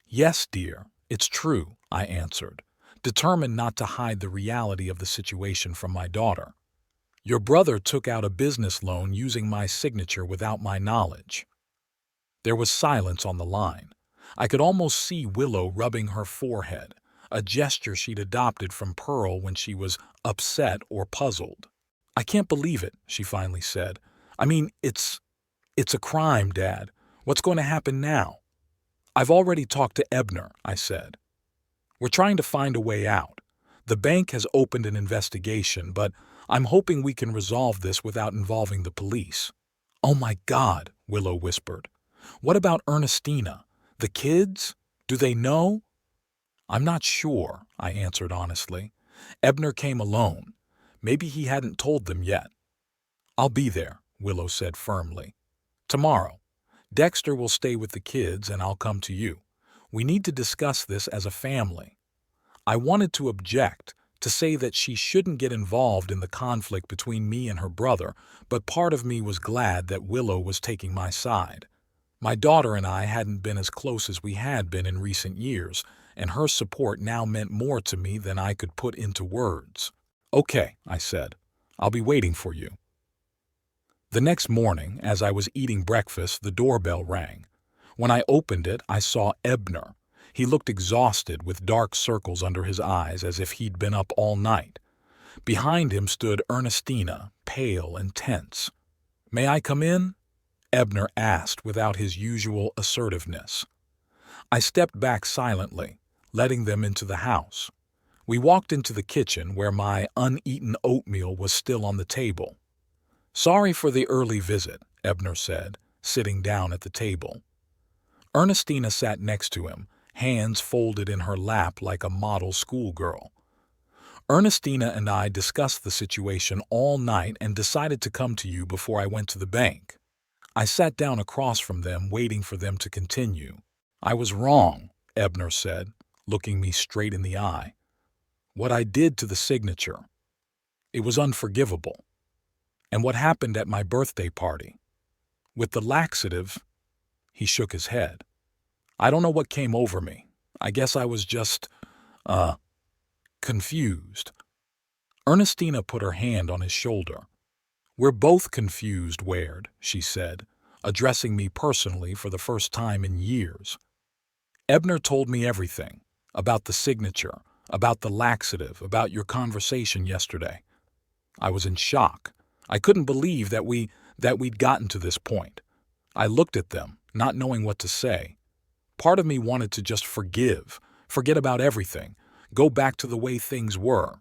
Yes, dear, it's true, I answered, determined not to hide the reality of the situation from my daughter. Your brother took out a business loan using my signature without my knowledge. There was silence on the line. I could almost see Willow rubbing her forehead, a gesture she'd adopted from Pearl when she was upset or puzzled. I can't believe it, she finally said. I mean, it's a crime, Dad. What's going to happen now? I've already talked to Ebner, I said. We're trying to find a way out. The bank has opened an investigation, but I'm hoping we can resolve this without involving the police. "Oh my God," Willow whispered. "What about Ernestina? The kids? Do they know?" "I'm not sure," I answered honestly. "Ebner came alone. Maybe he hadn't told them yet." "I'll be there," Willow said firmly. "Tomorrow. Dexter will stay with the kids and I'll come to you. We need to discuss this as a family." I wanted to object, to say that she shouldn't get involved in the conflict between me and her brother, but part of me was glad that Willow was taking my side. My daughter and I hadn't been as close as we had been in recent years, and her support now meant more to me than I could put into words. "Okay," I said. "I'll be waiting for you." The next morning, as I was eating breakfast, the doorbell rang. When I opened it, I saw Ebner. He looked exhausted with dark circles under his eyes as if he'd been up all night. Behind him stood Ernestina, pale and tense. "May I come in?" Ebner asked without his usual assertiveness. I stepped back silently, letting them into the house. We walked into the kitchen where my uneaten oatmeal was still on the table. "Sorry for the early visit," Ebner said, sitting down at the table. Ernestina sat next to him, hands folded in her lap like a model schoolgirl. "Ernestina and I discussed the situation all night and decided to come to you before I went to the bank." I sat down across from them, waiting for them to continue. "I was wrong," Ebner said, looking me straight in the eye. "What I did to the signature, it was unforgivable. And what happened at my birthday party, with the laxative," he shook his head. "I don't know what came over me. I guess I was just, confused." Ernestina put her hand on his shoulder. "We're both confused, Weird," she said, addressing me personally for the first time in years. "Ebner told me everything, about the signature, about the laxative, about your conversation yesterday." I was in shock. I couldn't believe that we'd gotten to this point. I looked at them, not knowing what to say. Part of me wanted to just forget about everything, go back to the way things were.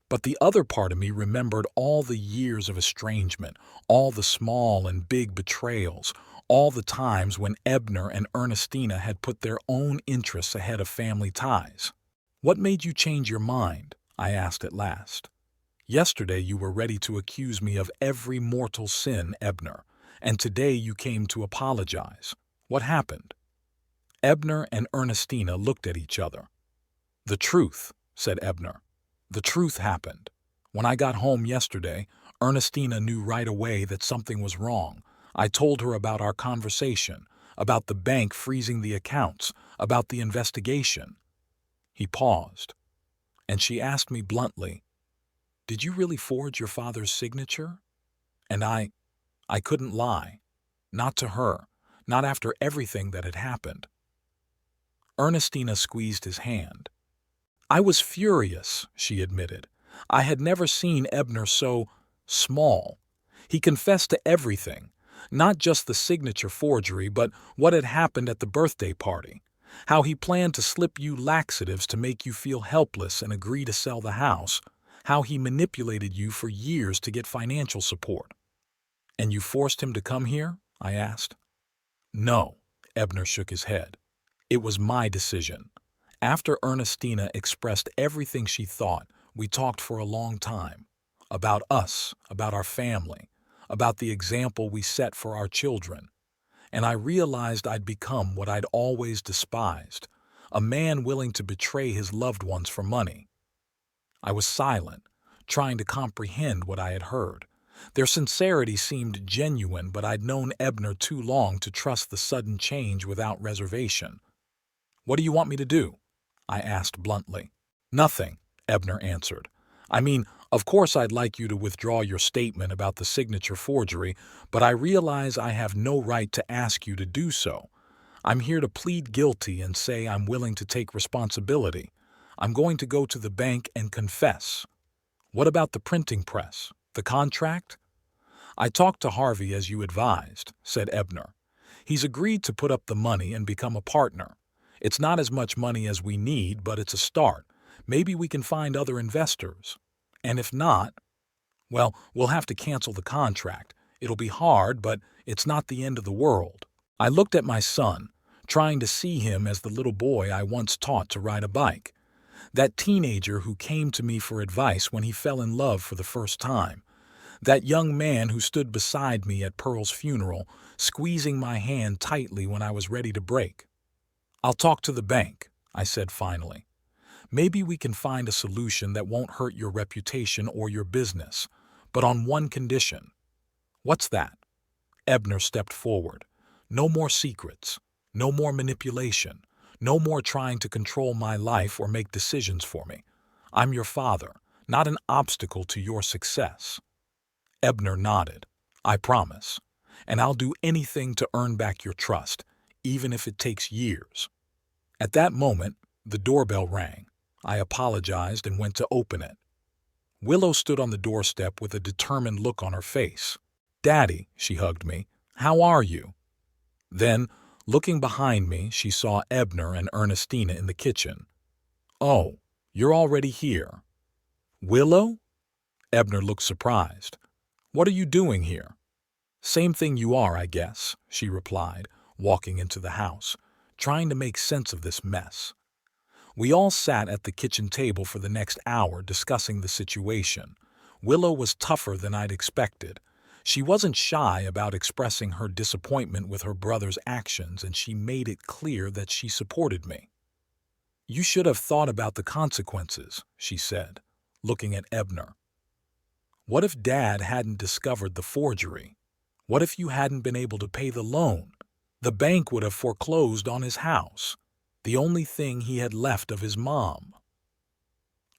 But the other part of me remembered all the years of estrangement, all the small and big betrayals, all the times when Ebner and Ernestina had put their own interests ahead of family ties. "What made you change your mind?" I asked at last. "Yesterday you were ready to accuse me of every mortal sin, Ebner, and today you came to apologize. What happened?" Ebner and Ernestina looked at each other. "The truth," said Ebner. "The truth happened. When I got home yesterday, Ernestina knew right away that something was wrong. I told her about our conversation, about the bank freezing the accounts, about the investigation." He paused, and she asked me bluntly, "Did you really forge your father's signature?" And I couldn't lie. Not to her, not after everything that had happened. Ernestina squeezed his hand. "I was furious," she admitted. "I had never seen Ebner so small. He confessed to everything, not just the signature forgery, but what had happened at the birthday party, how he planned to slip you laxatives to make you feel helpless and agree to sell the house, how he manipulated you for years to get financial support." "And you forced him to come here?" I asked. "No," Ebner shook his head. "It was my decision. After Ernestina expressed everything she thought, we talked for a long time. About us, about our family, about the example we set for our children. And I realized I'd become what I'd always despised, a man willing to betray his loved ones for money." I was silent, trying to comprehend what I had heard. Their sincerity seemed genuine, but I'd known Ebner too long to trust the sudden change without reservation. "What do you want me to do?" I asked bluntly. "Nothing," Ebner answered. "I mean, of course I'd like you to withdraw your statement about the signature forgery, but I realize I have no right to ask you to do so. I'm here to plead guilty and say I'm willing to take responsibility. I'm going to go to the bank and confess." "What about the printing press? The contract?" "I talked to Harvey as you advised," said Ebner. "He's agreed to put up the money and become a partner. It's not as much money as we need, but it's a start. Maybe we can find other investors. And if not, well, we'll have to cancel the contract. It'll be hard, but it's not the end of the world." I looked at my son, trying to see him as the little boy I once taught to ride a bike. That teenager who came to me for advice when he fell in love for the first time. That young man who stood beside me at Pearl's funeral, squeezing my hand tightly when I was ready to break. "I'll talk to the bank," I said finally. "Maybe we can find a solution that won't hurt your reputation or your business, but on one condition." "What's that?" Ebner stepped forward. "No more secrets. No more manipulation. No more trying to control my life or make decisions for me. I'm your father, not an obstacle to your success." Ebner nodded. "I promise. And I'll do anything to earn back your trust, even if it takes years." At that moment, the doorbell rang. I apologized and went to open it. Willow stood on the doorstep with a determined look on her face. "Daddy," she hugged me, "how are you?" Then, looking behind me, she saw Ebner and Ernestina in the kitchen. "Oh, you're already here." "Willow?" Ebner looked surprised. "What are you doing here?" "Same thing you are, I guess," she replied, walking into the house, trying to make sense of this mess. We all sat at the kitchen table for the next hour discussing the situation. Willow was tougher than I'd expected. She wasn't shy about expressing her disappointment with her brother's actions, and she made it clear that she supported me. "You should have thought about the consequences," she said, looking at Ebner. "What if Dad hadn't discovered the forgery? What if you hadn't been able to pay the loan? The bank would have foreclosed on his house, the only thing he had left of his mom."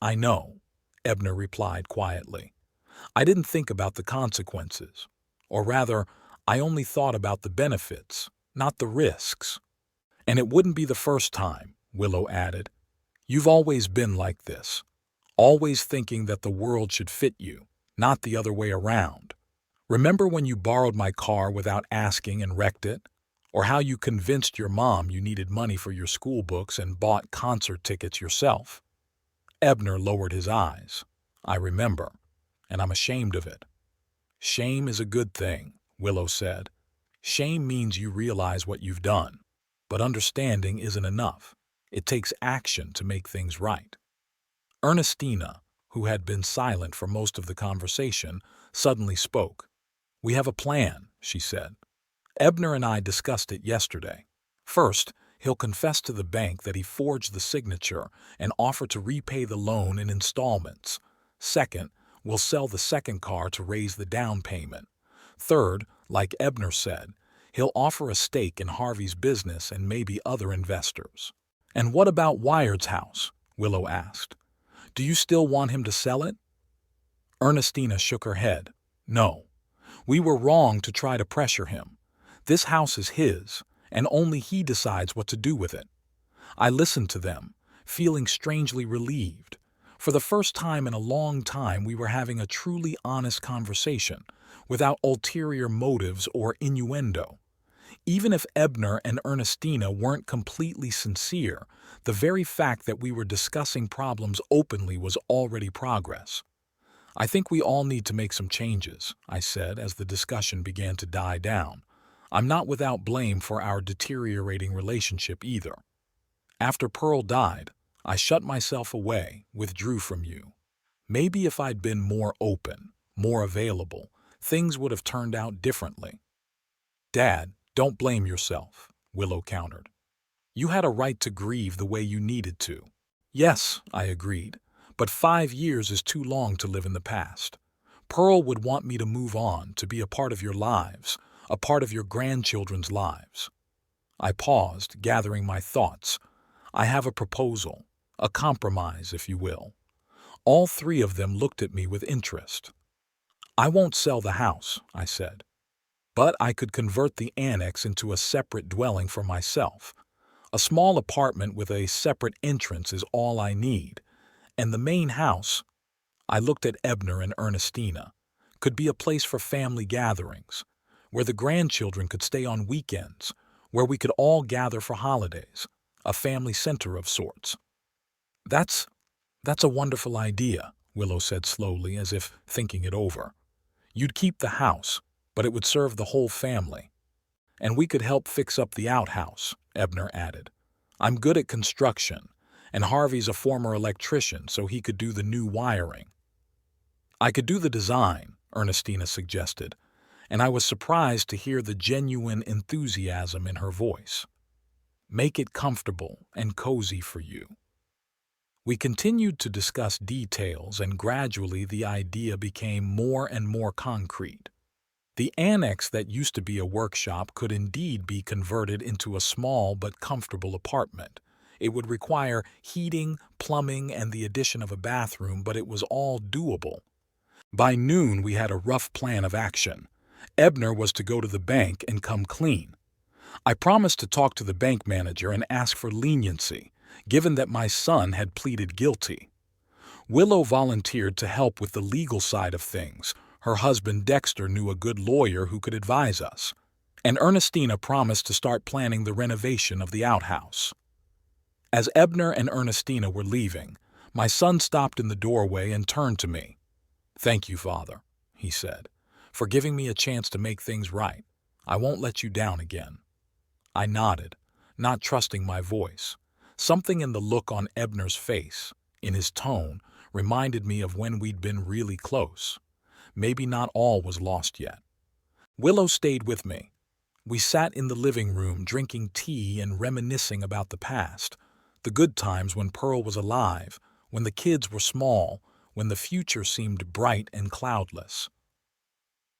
"I know," Ebner replied quietly. "I didn't think about the consequences. Or rather, I only thought about the benefits, not the risks." "And it wouldn't be the first time," Willow added. "You've always been like this, always thinking that the world should fit you, not the other way around. Remember when you borrowed my car without asking and wrecked it? Or how you convinced your mom you needed money for your school books and bought concert tickets yourself?" Ebner lowered his eyes. "I remember, and I'm ashamed of it." "Shame is a good thing," Willow said. "Shame means you realize what you've done. But understanding isn't enough. It takes action to make things right." Ernestina, who had been silent for most of the conversation, suddenly spoke. "We have a plan," she said. "Ebner and I discussed it yesterday. First, he'll confess to the bank that he forged the signature and offer to repay the loan in installments. Second, we'll sell the second car to raise the down payment. Third, like Ebner said, he'll offer a stake in Harvey's business and maybe other investors." "And what about Wired's house?" Willow asked. "Do you still want him to sell it?" Ernestina shook her head. "No. We were wrong to try to pressure him. This house is his, and only he decides what to do with it." I listened to them, feeling strangely relieved. For the first time in a long time, we were having a truly honest conversation, without ulterior motives or innuendo. Even if Ebner and Ernestina weren't completely sincere, the very fact that we were discussing problems openly was already progress. "I think we all need to make some changes," I said as the discussion began to die down. "I'm not without blame for our deteriorating relationship either. After Pearl died, I shut myself away, withdrew from you. Maybe if I'd been more open, more available, things would have turned out differently." "Dad, don't blame yourself," Willow countered. "You had a right to grieve the way you needed to." "Yes," I agreed, "but 5 years is too long to live in the past. Pearl would want me to move on, to be a part of your lives, a part of your grandchildren's lives." I paused, gathering my thoughts. "I have a proposal, a compromise, if you will." All three of them looked at me with interest. "I won't sell the house," I said. "But I could convert the annex into a separate dwelling for myself. A small apartment with a separate entrance is all I need. And the main house," I looked at Ebner and Ernestina, "could be a place for family gatherings, where the grandchildren could stay on weekends, where we could all gather for holidays, a family center of sorts." That's a wonderful idea," Willow said slowly, as if thinking it over. "You'd keep the house, but it would serve the whole family. And we could help fix up the outhouse, Ebner added. I'm good at construction, and Harvey's a former electrician, so he could do the new wiring. I could do the design, Ernestina suggested, and I was surprised to hear the genuine enthusiasm in her voice. Make it comfortable and cozy for you. We continued to discuss details, and gradually the idea became more and more concrete. The annex that used to be a workshop could indeed be converted into a small but comfortable apartment. It would require heating, plumbing, and the addition of a bathroom, but it was all doable. By noon, we had a rough plan of action. Ebner was to go to the bank and come clean. I promised to talk to the bank manager and ask for leniency, given that my son had pleaded guilty. Willow volunteered to help with the legal side of things. Her husband Dexter knew a good lawyer who could advise us. And Ernestina promised to start planning the renovation of the outhouse. As Ebner and Ernestina were leaving, my son stopped in the doorway and turned to me. "Thank you, Father," he said, "for giving me a chance to make things right. I won't let you down again." I nodded, not trusting my voice. Something in the look on Ebner's face, in his tone, reminded me of when we'd been really close. Maybe not all was lost yet. Willow stayed with me. We sat in the living room drinking tea and reminiscing about the past, the good times when Pearl was alive, when the kids were small, when the future seemed bright and cloudless.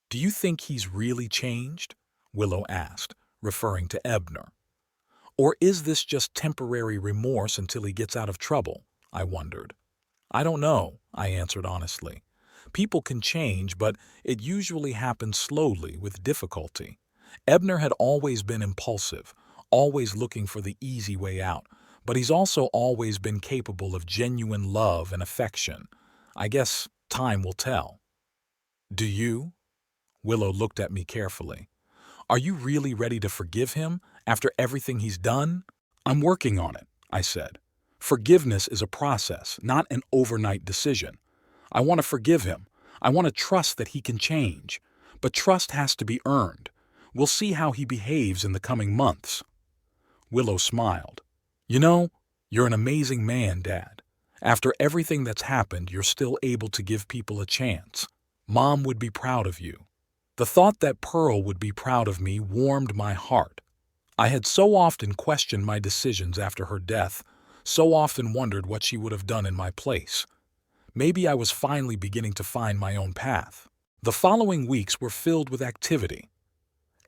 "Do you think he's really changed?" Willow asked, referring to Ebner. "Or is this just temporary remorse until he gets out of trouble?" I wondered. "I don't know," I answered honestly. "People can change, but it usually happens slowly, with difficulty. Ebner had always been impulsive, always looking for the easy way out, but he's also always been capable of genuine love and affection. I guess time will tell." "Do you?" Willow looked at me carefully. "Are you really ready to forgive him after everything he's done?" "I'm working on it," I said. "Forgiveness is a process, not an overnight decision. I want to forgive him. I want to trust that he can change. But trust has to be earned. We'll see how he behaves in the coming months." Willow smiled. "You know, you're an amazing man, Dad. After everything that's happened, you're still able to give people a chance. Mom would be proud of you." The thought that Pearl would be proud of me warmed my heart. I had so often questioned my decisions after her death, so often wondered what she would have done in my place. Maybe I was finally beginning to find my own path. The following weeks were filled with activity.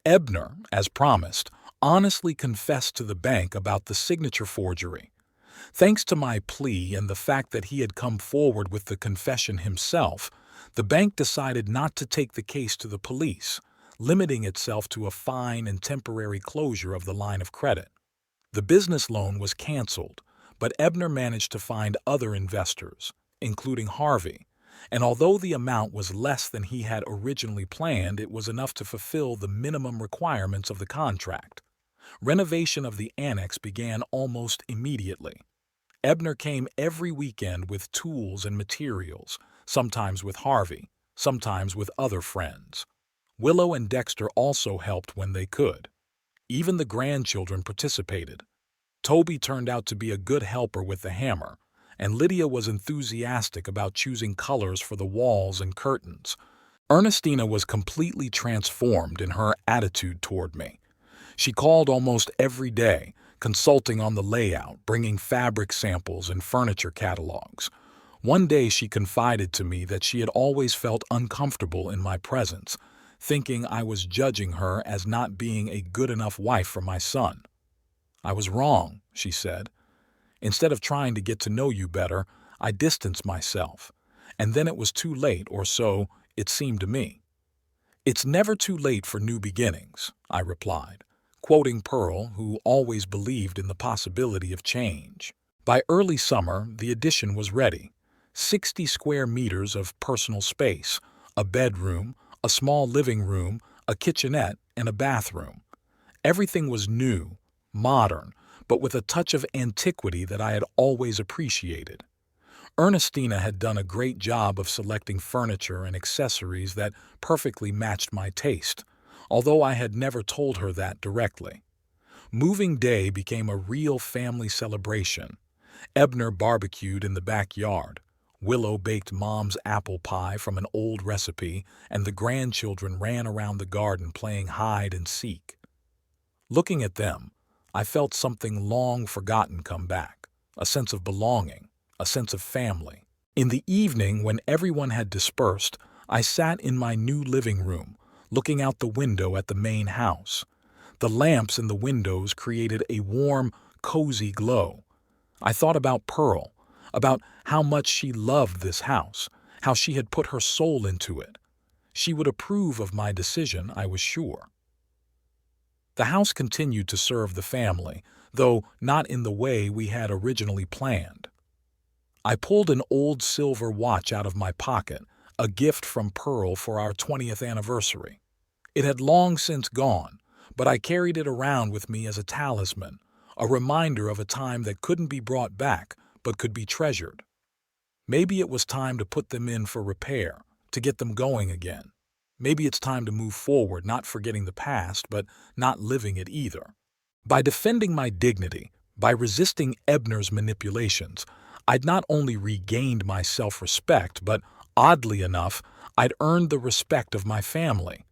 Ebner, as promised, honestly confessed to the bank about the signature forgery. Thanks to my plea and the fact that he had come forward with the confession himself, the bank decided not to take the case to the police, limiting itself to a fine and temporary closure of the line of credit. The business loan was canceled, but Ebner managed to find other investors, including Harvey, and although the amount was less than he had originally planned, it was enough to fulfill the minimum requirements of the contract. Renovation of the annex began almost immediately. Ebner came every weekend with tools and materials, sometimes with Harvey, sometimes with other friends. Willow and Dexter also helped when they could. Even the grandchildren participated. Toby turned out to be a good helper with the hammer, and Lydia was enthusiastic about choosing colors for the walls and curtains. Ernestina was completely transformed in her attitude toward me. She called almost every day, consulting on the layout, bringing fabric samples and furniture catalogs. One day she confided to me that she had always felt uncomfortable in my presence, thinking I was judging her as not being a good enough wife for my son. "I was wrong," she said. "Instead of trying to get to know you better, I distanced myself. And then it was too late, or so it seemed to me." "It's never too late for new beginnings," I replied, quoting Pearl, who always believed in the possibility of change. By early summer, the addition was ready. 60 square meters of personal space, a bedroom, a small living room, a kitchenette, and a bathroom. Everything was new, modern, but with a touch of antiquity that I had always appreciated. Ernestina had done a great job of selecting furniture and accessories that perfectly matched my taste, although I had never told her that directly. Moving day became a real family celebration. Ebner barbecued in the backyard. Willow baked Mom's apple pie from an old recipe, and the grandchildren ran around the garden playing hide and seek. Looking at them, I felt something long forgotten come back, a sense of belonging, a sense of family. In the evening, when everyone had dispersed, I sat in my new living room, looking out the window at the main house. The lamps in the windows created a warm, cozy glow. I thought about Pearl, about how much she loved this house, how she had put her soul into it. She would approve of my decision, I was sure. The house continued to serve the family, though not in the way we had originally planned. I pulled an old silver watch out of my pocket, a gift from Pearl for our 20th anniversary. It had long since gone, but I carried it around with me as a talisman, a reminder of a time that couldn't be brought back but could be treasured. Maybe it was time to put them in for repair, to get them going again. Maybe it's time to move forward, not forgetting the past, but not living it either. By defending my dignity, by resisting Ebner's manipulations, I'd not only regained my self-respect, but, oddly enough, I'd earned the respect of my family.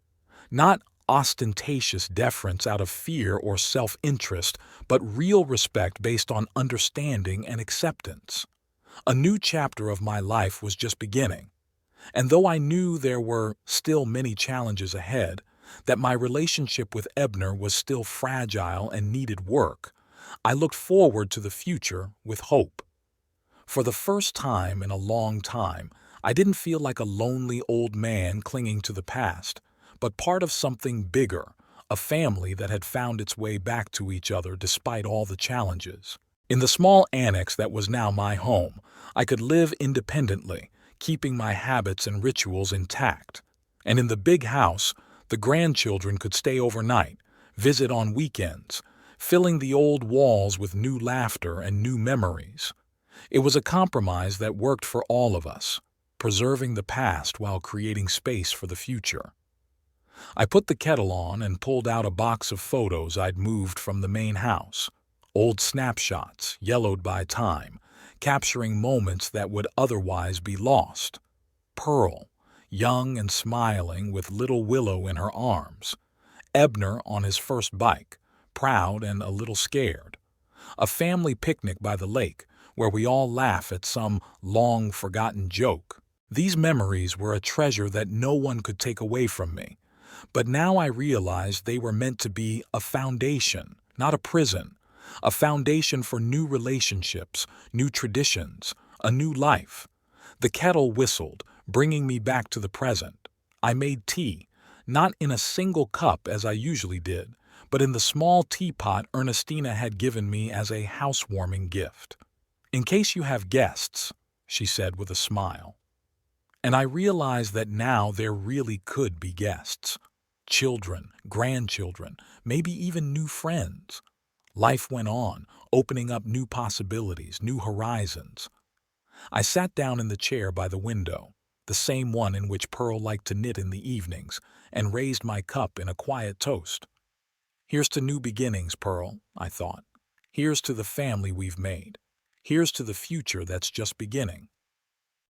Not ostentatious deference out of fear or self-interest, but real respect based on understanding and acceptance. A new chapter of my life was just beginning. And though I knew there were still many challenges ahead, that my relationship with Ebner was still fragile and needed work, I looked forward to the future with hope. For the first time in a long time, I didn't feel like a lonely old man clinging to the past, but part of something bigger, a family that had found its way back to each other despite all the challenges. In the small annex that was now my home, I could live independently, keeping my habits and rituals intact. And in the big house, the grandchildren could stay overnight, visit on weekends, filling the old walls with new laughter and new memories. It was a compromise that worked for all of us, preserving the past while creating space for the future. I put the kettle on and pulled out a box of photos I'd moved from the main house, old snapshots, yellowed by time, capturing moments that would otherwise be lost. Pearl, young and smiling with little Willow in her arms. Ebner on his first bike, proud and a little scared. A family picnic by the lake, where we all laugh at some long-forgotten joke. These memories were a treasure that no one could take away from me. But now I realized they were meant to be a foundation, not a prison. A foundation for new relationships, new traditions, a new life. The kettle whistled, bringing me back to the present. I made tea, not in a single cup as I usually did, but in the small teapot Ernestina had given me as a housewarming gift. "In case you have guests," she said with a smile. And I realized that now there really could be guests. Children, grandchildren, maybe even new friends. Life went on, opening up new possibilities, new horizons. I sat down in the chair by the window, the same one in which Pearl liked to knit in the evenings, and raised my cup in a quiet toast. "Here's to new beginnings, Pearl," I thought. "Here's to the family we've made. Here's to the future that's just beginning."